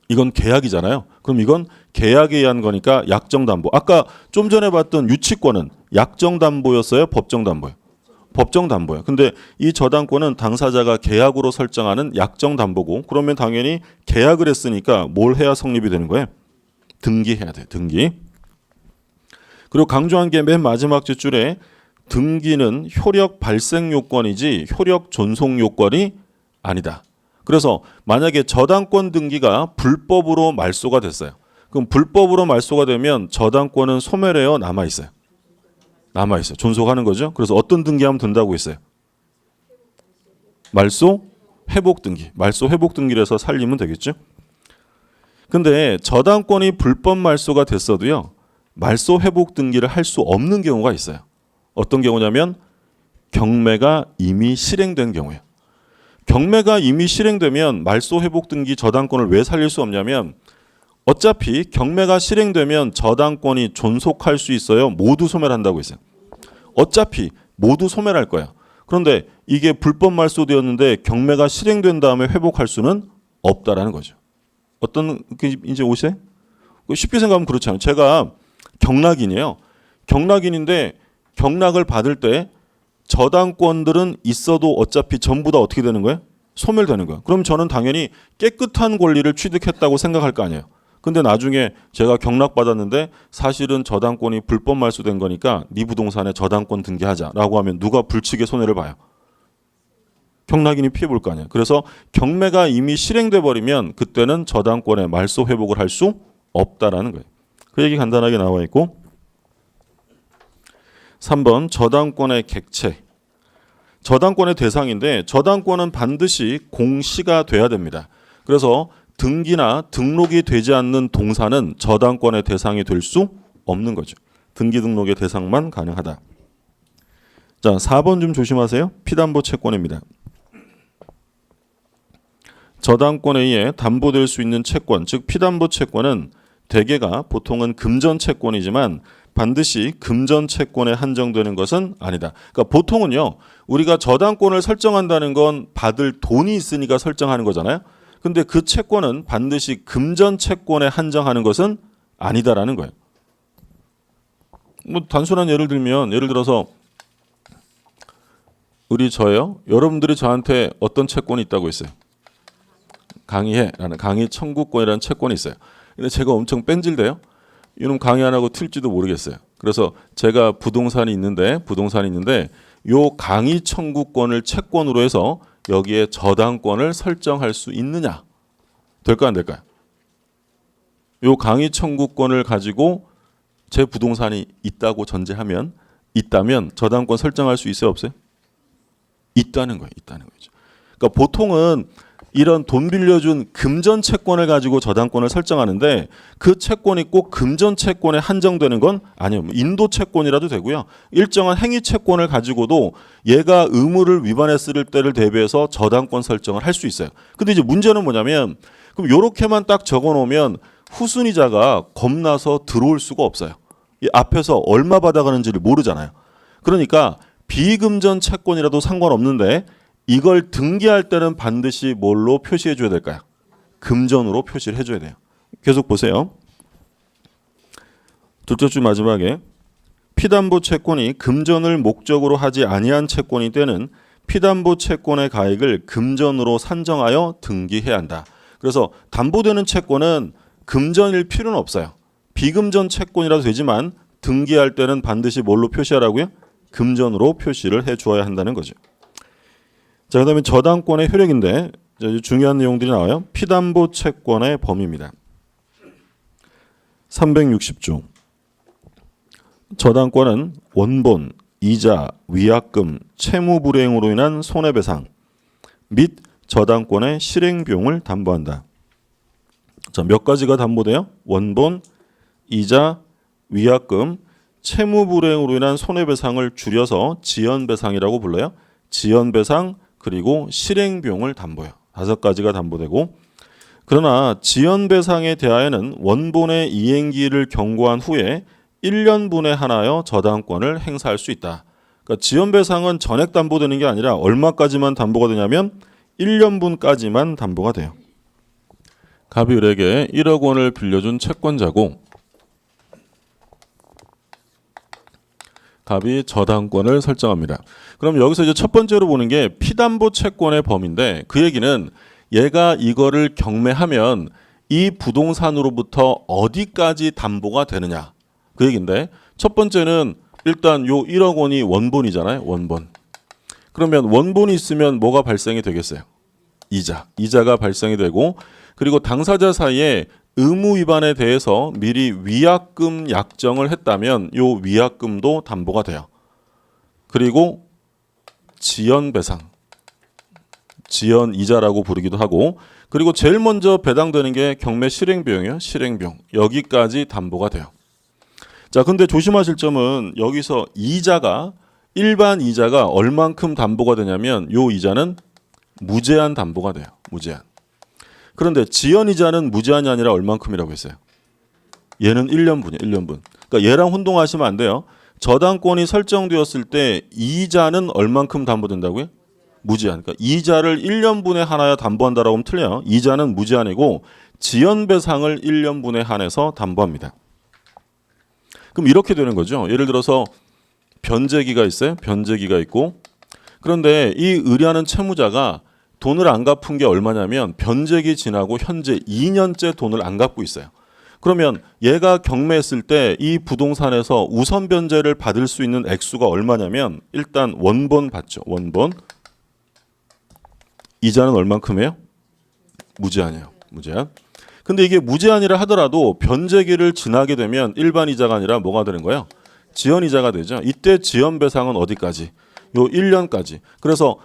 이건 계약이잖아요. 그럼 이건 계약에 의한 거니까 약정 담보. 아까 좀 전에 봤던 유치권은 약정 담보였어요, 법정 담보예요? 법정 담보예요. 근데 이 저당권은 당사자가 계약으로 설정하는 약정 담보고, 그러면 당연히 계약을 했으니까 뭘 해야 성립이 되는 거예요? 등기해야 돼요. 등기. 그리고 강조한 게 맨 마지막 줄에 등기는 효력 발생 요건이지 효력 존속 요건이 아니다. 그래서 만약에 저당권 등기가 불법으로 말소가 됐어요. 그럼 불법으로 말소가 되면 저당권은 소멸해요, 남아있어요? 남아있어요. 존속하는 거죠. 그래서 어떤 등기하면 된다고 했어요? 말소 회복 등기. 말소 회복 등기를 해서 살리면 되겠죠. 근데 저당권이 불법 말소가 됐어도요, 말소 회복 등기를 할 수 없는 경우가 있어요. 어떤 경우냐면 경매가 이미 실행된 경우예요. 경매가 이미 실행되면 말소 회복 등기 저당권을 왜 살릴 수 없냐면 어차피 경매가 실행되면 저당권이 존속할 수 있어요, 모두 소멸한다고 했어요. 어차피 모두 소멸할 거야. 그런데 이게 불법 말소되었는데 경매가 실행된 다음에 회복할 수는 없다라는 거죠. 어떤 게 이제 오세요? 쉽게 생각하면 그렇잖아요. 제가 경락인이에요. 경락인인데 경락을 받을 때 저당권들은 있어도 어차피 전부 다 어떻게 되는 거예요? 소멸되는 거예요. 그럼 저는 당연히 깨끗한 권리를 취득했다고 생각할 거 아니에요. 근데 나중에 제가 경락받았는데 사실은 저당권이 불법 말소된 거니까 네 부동산에 저당권 등기하자라고 하면 누가 불측의 손해를 봐요? 경락인이 피해 볼 거 아니에요. 그래서 경매가 이미 실행돼 버리면 그때는 저당권의 말소 회복을 할 수 없다라는 거예요. 그 얘기 간단하게 나와 있고 3번 저당권의 객체. 저당권의 대상인데 저당권은 반드시 공시가 돼야 됩니다. 그래서 등기나 등록이 되지 않는 동산은 저당권의 대상이 될 수 없는 거죠. 등기 등록의 대상만 가능하다. 자, 4번 좀 조심하세요. 피담보 채권입니다. 저당권에 의해 담보될 수 있는 채권, 즉 피담보 채권은 대개가 보통은 금전 채권이지만 반드시 금전 채권에 한정되는 것은 아니다. 그러니까 보통은요, 우리가 저당권을 설정한다는 건 받을 돈이 있으니까 설정하는 거잖아요. 근데 그 채권은 반드시 금전 채권에 한정하는 것은 아니다라는 거예요. 뭐 단순한 예를 들면 예를 들어서 저요. 여러분들이 저한테 어떤 채권이 있다고 했어요? 강의해라는 강의 청구권이라는 채권이 있어요. 근데 제가 엄청 뺀질돼요. 이놈 강의 안 하고 튈지도 모르겠어요. 그래서 제가 부동산이 있는데 요 강의 청구권을 채권으로 해서 여기에 저당권을 설정할 수 있느냐? 될까 안 될까요? 요 강의 청구권을 가지고 제 부동산이 있다고 전제하면 있다면 저당권 설정할 수 있어요, 없어요? 있다는 거예요. 있다는 거죠. 그러니까 보통은 이런 돈 빌려준 금전 채권을 가지고 저당권을 설정하는데 그 채권이 꼭 금전 채권에 한정되는 건 아니에요. 인도 채권이라도 되고요. 일정한 행위 채권을 가지고도 얘가 의무를 위반했을 때를 대비해서 저당권 설정을 할 수 있어요. 근데 이제 문제는 뭐냐면 그럼 요렇게만 딱 적어 놓으면 후순위자가 겁나서 들어올 수가 없어요. 이 앞에서 얼마 받아가는지를 모르잖아요. 그러니까 비금전 채권이라도 상관없는데 이걸 등기할 때는 반드시 뭘로 표시해 줘야 될까요? 금전으로 표시를 해줘야 돼요. 계속 보세요. 둘째 줄 마지막에 피담보 채권이 금전을 목적으로 하지 아니한 채권이 되는 피담보 채권의 가액을 금전으로 산정하여 등기해야 한다. 그래서 담보되는 채권은 금전일 필요는 없어요. 비금전 채권이라도 되지만 등기할 때는 반드시 뭘로 표시하라고요? 금전으로 표시를 해주어야 한다는 거죠. 자, 그 다음에 저당권의 효력인데 중요한 내용들이 나와요. 피담보 채권의 범위입니다. 360조. 저당권은 원본, 이자, 위약금, 채무 불이행으로 인한 손해배상 및 저당권의 실행 비용을 담보한다. 자, 몇 가지가 담보돼요? 원본, 이자, 위약금, 채무 불이행으로 인한 손해배상을 줄여서 지연배상이라고 불러요. 지연배상 그리고 실행 비용을 담보해요. 5가지가 담보되고 그러나 지연배상에 대하여는 원본의 이행기일을 경고한 후에 1년분에 한하여 저당권을 행사할 수 있다. 그러니까 지연배상은 전액 담보되는 게 아니라 얼마까지만 담보가 되냐면 1년분까지만 담보가 돼요. 갑이 을에게 1억 원을 빌려준 채권자고 갑이 저당권을 설정합니다. 그럼 여기서 이제 첫 번째로 보는 게 피담보 채권의 범위인데 그 얘기는 얘가 이거를 경매하면 이 부동산으로부터 어디까지 담보가 되느냐 그 얘기인데 첫 번째는 일단 요 1억 원이 원본이잖아요. 원본. 그러면 원본이 있으면 뭐가 발생이 되겠어요? 이자가 발생이 되고 그리고 당사자 사이에 의무 위반에 대해서 미리 위약금 약정을 했다면 요 위약금도 담보가 돼요. 그리고 지연배상, 지연이자라고 부르기도 하고 그리고 제일 먼저 배당되는 게 경매 실행비용이에요. 실행비용. 여기까지 담보가 돼요. 자, 근데 조심하실 점은 여기서 이자가 일반 이자가 얼만큼 담보가 되냐면 요 이자는 무제한 담보가 돼요. 무제한. 그런데 지연이자는 무제한이 아니라 얼만큼이라고 했어요? 얘는 1년분이에요. 1년분. 그러니까 얘랑 혼동하시면 안 돼요. 저당권이 설정되었을 때 이자는 얼만큼 담보된다고요? 무제한. 그러니까 이자를 1년분에 한하여 담보한다라고 하면 틀려요. 이자는 무제한이고 지연배상을 1년분에 한해서 담보합니다. 그럼 이렇게 되는 거죠. 예를 들어서 변제기가 있어요. 변제기가 있고. 그런데 이 의뢰하는 채무자가 돈을 안 갚은 게 얼마냐면 변제기 지나고 현재 2년째 돈을 안 갚고 있어요. 그러면 얘가 경매했을 때 이 부동산에서 우선 변제를 받을 수 있는 액수가 얼마냐면 일단 원본 받죠. 원본. 이자는 얼만큼이에요? 무제한이에요. 무제한. 근데 이게 무제한이라 하더라도 변제기를 지나게 되면 일반 이자가 아니라 뭐가 되는 거예요? 지연 이자가 되죠. 이때 지연 배상은 어디까지? 요 1년까지. 그래서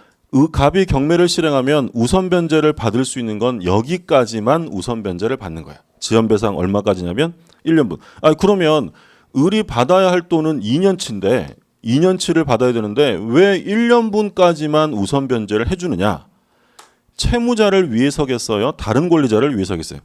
갑이 경매를 실행하면 우선 변제를 받을 수 있는 건 여기까지만 우선 변제를 받는 거야. 지연 배상 얼마까지냐면 1년분. 그러면 을이 받아야 할 돈은 2년치인데 2년치를 받아야 되는데 왜 1년분까지만 우선 변제를 해주느냐? 채무자를 위해서겠어요? 다른 권리자를 위해서겠어요?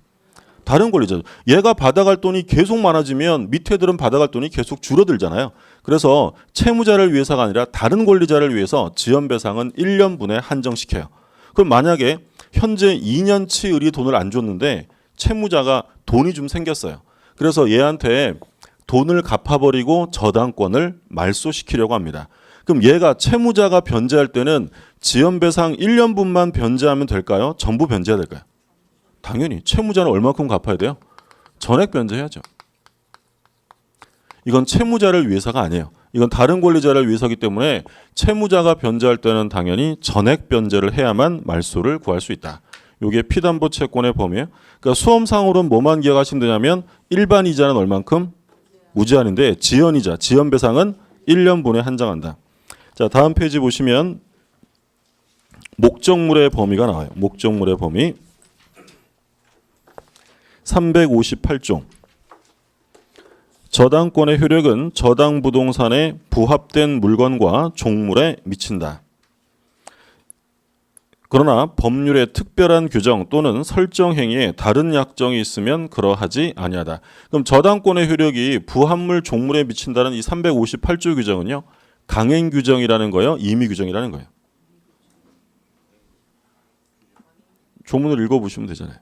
다른 권리자. 얘가 받아갈 돈이 계속 많아지면 밑에들은 받아갈 돈이 계속 줄어들잖아요. 그래서 채무자를 위해서가 아니라 다른 권리자를 위해서 지연배상은 1년분에 한정시켜요. 그럼 만약에 현재 2년치 을이 돈을 안 줬는데 채무자가 돈이 좀 생겼어요. 그래서 얘한테 돈을 갚아버리고 저당권을 말소시키려고 합니다. 그럼 얘가 채무자가 변제할 때는 지연배상 1년분만 변제하면 될까요? 전부 변제해야 될까요? 당연히 채무자는 얼마큼 갚아야 돼요? 전액 변제해야죠. 이건 채무자를 위해서가 아니에요. 이건 다른 권리자를 위해서기 때문에 채무자가 변제할 때는 당연히 전액 변제를 해야만 말소를 구할 수 있다. 이게 피담보 채권의 범위예요. 그러니까 수험상으로는 뭐만 기억하시면 되냐면 일반 이자는 얼만큼? 무제한인데 지연이자, 지연배상은 1년분에 한정한다. 자, 다음 페이지 보시면 목적물의 범위가 나와요. 목적물의 범위 358종. 저당권의 효력은 저당 부동산에 부합된 물건과 종물에 미친다. 그러나 법률의 특별한 규정 또는 설정 행위에 다른 약정이 있으면 그러하지 아니하다. 그럼 저당권의 효력이 부합물 종물에 미친다는 이 358조 규정은요. 강행 규정이라는 거예요? 임의 규정이라는 거예요? 조문을 읽어보시면 되잖아요.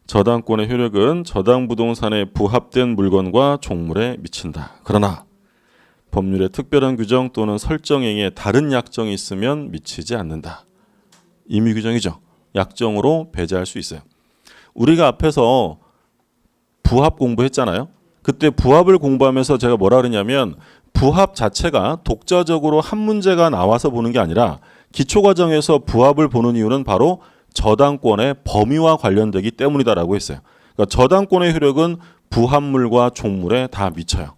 저당권의 효력은 저당 부동산에 부합된 물건과 종물에 미친다. 그러나 법률의 특별한 규정 또는 설정 행위에 다른 약정이 있으면 미치지 않는다. 임의 규정이죠. 약정으로 배제할 수 있어요. 우리가 앞에서 부합 공부했잖아요. 그때 부합을 공부하면서 제가 뭐라 그러냐면 부합 자체가 독자적으로 한 문제가 나와서 보는 게 아니라 기초과정에서 부합을 보는 이유는 바로 저당권의 범위와 관련되기 때문이다라고 했어요. 그러니까 저당권의 효력은 부합물과 종물에 다 미쳐요.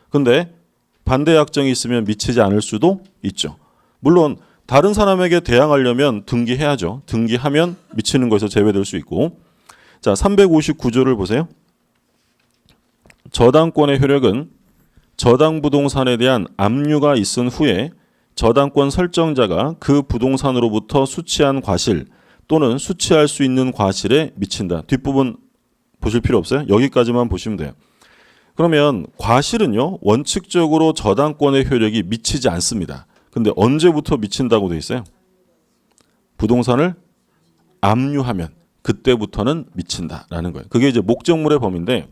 근데 반대 약정이 있으면 미치지 않을 수도 있죠. 물론 다른 사람에게 대항하려면 등기해야죠. 등기하면 미치는 것에서 제외될 수 있고. 자, 359조를 보세요. 저당권의 효력은 저당 부동산에 대한 압류가 있은 후에 저당권 설정자가 그 부동산으로부터 수취한 과실 또는 수취할 수 있는 과실에 미친다. 뒷부분 보실 필요 없어요. 여기까지만 보시면 돼요. 그러면 과실은요. 원칙적으로 저당권의 효력이 미치지 않습니다. 근데 언제부터 미친다고 돼 있어요? 부동산을 압류하면 그때부터는 미친다라는 거예요. 그게 이제 목적물의 범위인데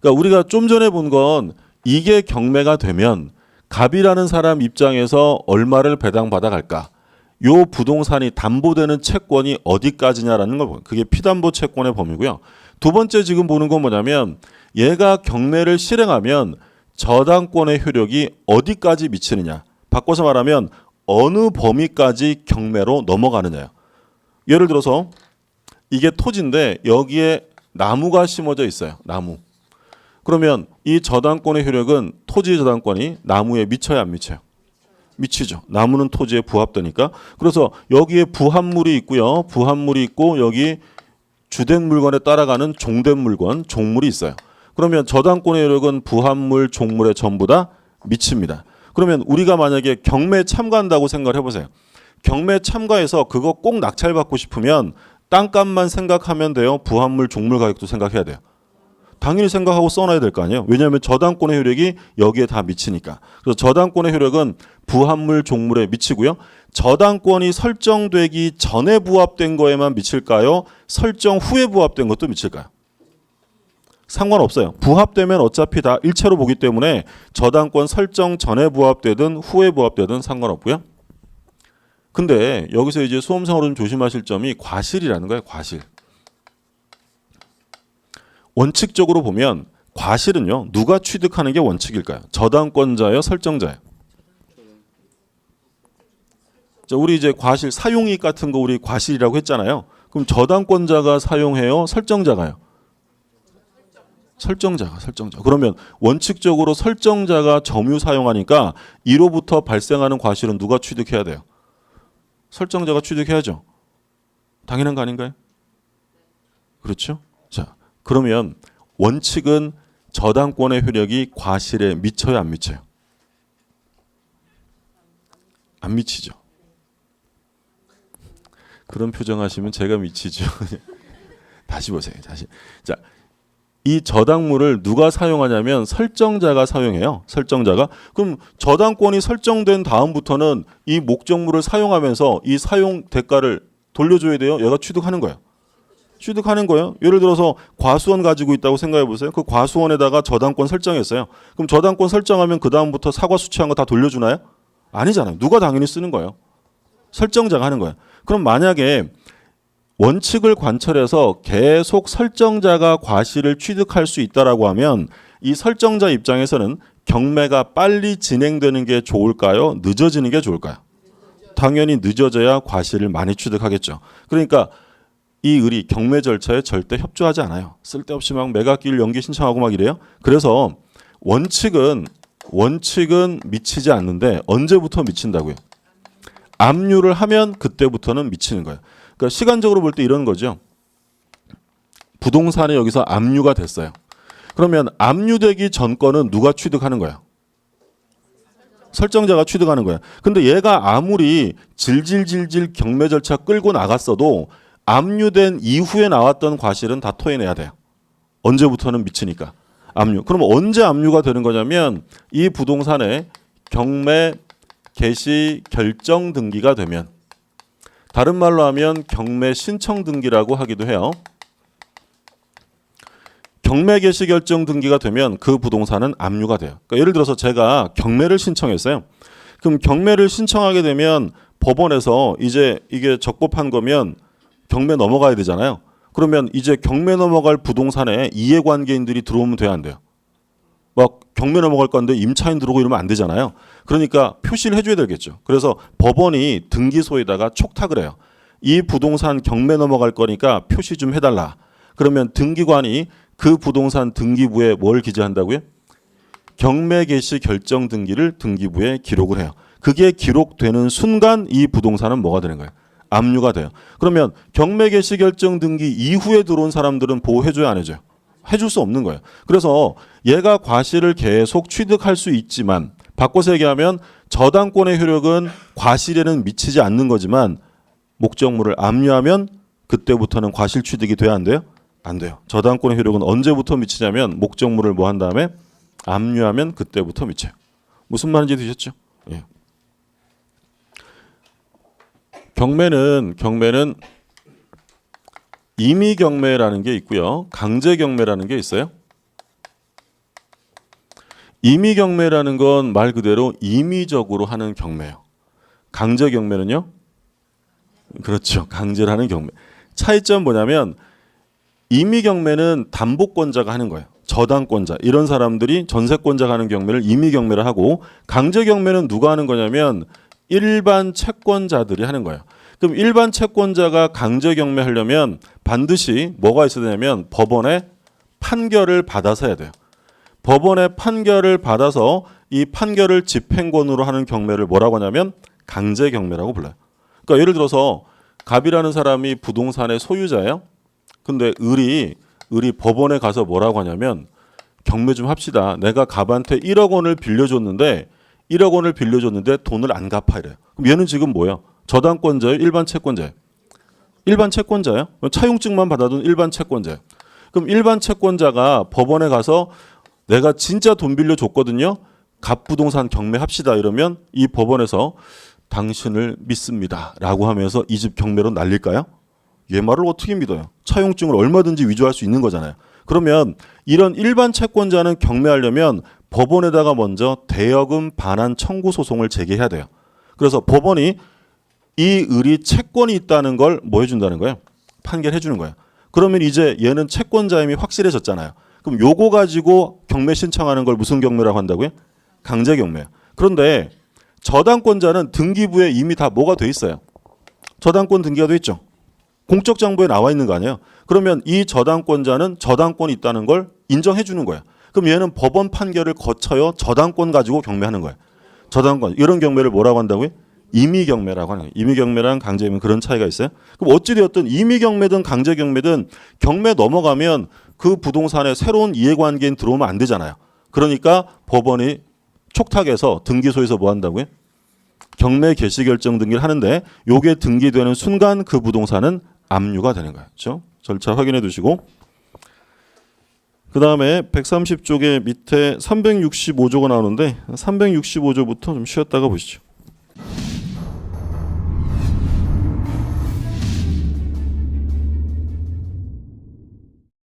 그러니까 우리가 좀 전에 본 건 이게 경매가 되면 갑이라는 사람 입장에서 얼마를 배당받아 갈까? 요 부동산이 담보되는 채권이 어디까지냐라는 걸 보는 그게 피담보 채권의 범위고요. 두 번째 지금 보는 건 뭐냐면 얘가 경매를 실행하면 저당권의 효력이 어디까지 미치느냐. 바꿔서 말하면 어느 범위까지 경매로 넘어가느냐요. 예를 들어서 이게 토지인데 여기에 나무가 심어져 있어요. 나무. 그러면 이 저당권의 효력은 토지 저당권이 나무에 미쳐야 안 미쳐요? 미치죠. 나무는 토지에 부합되니까. 그래서 여기에 부합물이 있고요. 부합물이 있고 여기 주된 물건에 따라가는 종된 물건, 종물이 있어요. 그러면 저당권의 효력은 부합물, 종물에 전부 다 미칩니다. 그러면 우리가 만약에 경매에 참가한다고 생각을 해보세요. 경매에 참가해서 그거 꼭 낙찰받고 싶으면 땅값만 생각하면 돼요? 부합물, 종물 가격도 생각해야 돼요? 당연히 생각하고 써놔야 될 거 아니에요. 왜냐하면 저당권의 효력이 여기에 다 미치니까. 그래서 저당권의 효력은 부합물, 종물에 미치고요. 저당권이 설정되기 전에 부합된 거에만 미칠까요? 설정 후에 부합된 것도 미칠까요? 상관없어요. 부합되면 어차피 다 일체로 보기 때문에 저당권 설정 전에 부합되든 후에 부합되든 상관없고요. 근데 여기서 이제 수험생으로 좀 조심하실 점이 과실이라는 거예요. 과실. 원칙적으로 보면 과실은요. 누가 취득하는 게 원칙일까요? 저당권자예요? 설정자예요? 자, 우리 이제 과실 사용이익 같은 거 우리 과실이라고 했잖아요. 그럼 저당권자가 사용해요? 설정자가요? 설정자가. 그러면 원칙적으로 설정자가 점유 사용하니까 이로부터 발생하는 과실은 누가 취득해야 돼요? 설정자가 취득해야죠. 당연한 거 아닌가요? 그렇죠? 자, 그러면 원칙은 저당권의 효력이 과실에 미쳐요, 안 미쳐요? 안 미치죠. 그런 표정 하시면 제가 미치죠. 다시 보세요. 다시. 자, 이 저당물을 누가 사용하냐면 설정자가 사용해요. 설정자가. 그럼 저당권이 설정된 다음부터는 이 목적물을 사용하면서 이 사용 대가를 돌려줘야 돼요. 얘가 취득하는 거예요. 취득하는 거예요. 예를 들어서 과수원 가지고 있다고 생각해 보세요. 그 과수원에다가 저당권 설정했어요. 그럼 저당권 설정하면 그 다음부터 사과 수취한 거 다 돌려주나요? 아니잖아요. 누가 당연히 쓰는 거예요. 설정자가 하는 거예요. 그럼 만약에 원칙을 관철해서 계속 설정자가 과실을 취득할 수 있다라고 하면 이 설정자 입장에서는 경매가 빨리 진행되는 게 좋을까요? 늦어지는 게 좋을까요? 당연히 늦어져야 과실을 많이 취득하겠죠. 그러니까 이 을이 경매 절차에 절대 협조하지 않아요. 쓸데없이 막 매각기일 연기 신청하고 막 이래요. 그래서 원칙은 미치지 않는데 언제부터 미친다고요? 압류를 하면 그때부터는 미치는 거예요. 그러니까 시간적으로 볼 때 이런 거죠. 부동산이 여기서 압류가 됐어요. 그러면 압류되기 전 거는 누가 취득하는 거예요? 설정자가 취득하는 거예요. 근데 얘가 아무리 질질질질 경매 절차 끌고 나갔어도 압류된 이후에 나왔던 과실은 다 토해내야 돼요. 언제부터는 미치니까. 압류. 그럼 언제 압류가 되는 거냐면 이 부동산에 경매 개시 결정 등기가 되면, 다른 말로 하면 경매 신청 등기라고 하기도 해요. 경매 개시 결정 등기가 되면 그 부동산은 압류가 돼요. 그러니까 예를 들어서 제가 경매를 신청했어요. 그럼 경매를 신청하게 되면 법원에서 이제 이게 적법한 거면 경매 넘어가야 되잖아요. 그러면 이제 경매 넘어갈 부동산에 이해관계인들이 들어오면 돼야 안 돼요? 막 경매 넘어갈 건데 임차인 들어오고 이러면 안 되잖아요. 그러니까 표시를 해줘야 되겠죠. 그래서 법원이 등기소에다가 촉탁을 해요. 이 부동산 경매 넘어갈 거니까 표시 좀 해달라. 그러면 등기관이 그 부동산 등기부에 뭘 기재한다고요? 경매 개시 결정 등기를 등기부에 기록을 해요. 그게 기록되는 순간 이 부동산은 뭐가 되는 거예요? 압류가 돼요. 그러면 경매 개시 결정 등기 이후에 들어온 사람들은 보호해줘야 안 해줘요? 해줄 수 없는 거예요. 그래서 얘가 과실을 계속 취득할 수 있지만, 바꿔서 얘기하면 저당권의 효력은 과실에는 미치지 않는 거지만 목적물을 압류하면 그때부터는 과실 취득이 돼야 안 돼요? 안 돼요. 저당권의 효력은 언제부터 미치냐면 목적물을 뭐 한 다음에 압류하면 그때부터 미쳐요. 무슨 말인지 드셨죠? 예. 경매는 임의 경매라는 게 있고요. 강제 경매라는 게 있어요. 임의 경매라는 건 말 그대로 임의적으로 하는 경매예요. 강제 경매는요? 그렇죠. 강제로 하는 경매. 차이점 뭐냐면 임의 경매는 담보권자가 하는 거예요. 저당권자 이런 사람들이 전세권자가 하는 경매를 임의 경매를 하고, 강제 경매는 누가 하는 거냐면 일반 채권자들이 하는 거예요. 그럼 일반 채권자가 강제 경매하려면 반드시 뭐가 있어야 되냐면 법원의 판결을 받아서 해야 돼요. 법원의 판결을 받아서 이 판결을 집행권으로 하는 경매를 뭐라고 하냐면 강제 경매라고 불러요. 그러니까 예를 들어서 갑이라는 사람이 부동산의 소유자예요. 근데 을이 법원에 가서 뭐라고 하냐면 경매 좀 합시다. 내가 갑한테 1억 원을 빌려줬는데 돈을 안 갚아 이래요. 그럼 얘는 지금 뭐야? 저당권자예요? 일반 채권자예요? 일반 채권자예요? 차용증만 받아둔 일반 채권자예요. 그럼 일반 채권자가 법원에 가서 내가 진짜 돈 빌려줬거든요. 갑부동산 경매합시다 이러면 이 법원에서 당신을 믿습니다 라고 하면서 이 집 경매로 날릴까요? 얘 말을 어떻게 믿어요? 차용증을 얼마든지 위조할 수 있는 거잖아요. 그러면 이런 일반 채권자는 경매하려면 법원에다가 먼저 대여금 반환 청구 소송을 제기해야 돼요. 그래서 법원이 이 을이 채권이 있다는 걸 뭐 해준다는 거예요? 판결해 주는 거예요. 그러면 이제 얘는 채권자임이 확실해졌잖아요. 그럼 요거 가지고 경매 신청하는 걸 무슨 경매라고 한다고요? 강제 경매예요. 그런데 저당권자는 등기부에 이미 다 뭐가 돼 있어요? 저당권 등기가 돼 있죠. 공적 정보에 나와 있는 거 아니에요? 그러면 이 저당권자는 저당권이 있다는 걸 인정해 주는 거예요. 그럼 얘는 법원 판결을 거쳐요. 저당권 가지고 경매하는 거예요. 저당권. 이런 경매를 뭐라고 한다고요? 임의경매라고 하는 거예요. 임의경매랑 강제경매 그런 차이가 있어요. 그럼 어찌되었든 임의경매든 강제경매든 경매 넘어가면 그 부동산에 새로운 이해관계인 들어오면 안 되잖아요. 그러니까 법원이 촉탁해서 등기소에서 뭐 한다고요? 경매 개시 결정 등기를 하는데 요게 등기되는 순간 그 부동산은 압류가 되는 거예요. 그렇죠? 절차 확인해 두시고 그 다음에 130쪽의 밑에 365조가 나오는데 365조부터 좀 쉬었다가 보시죠.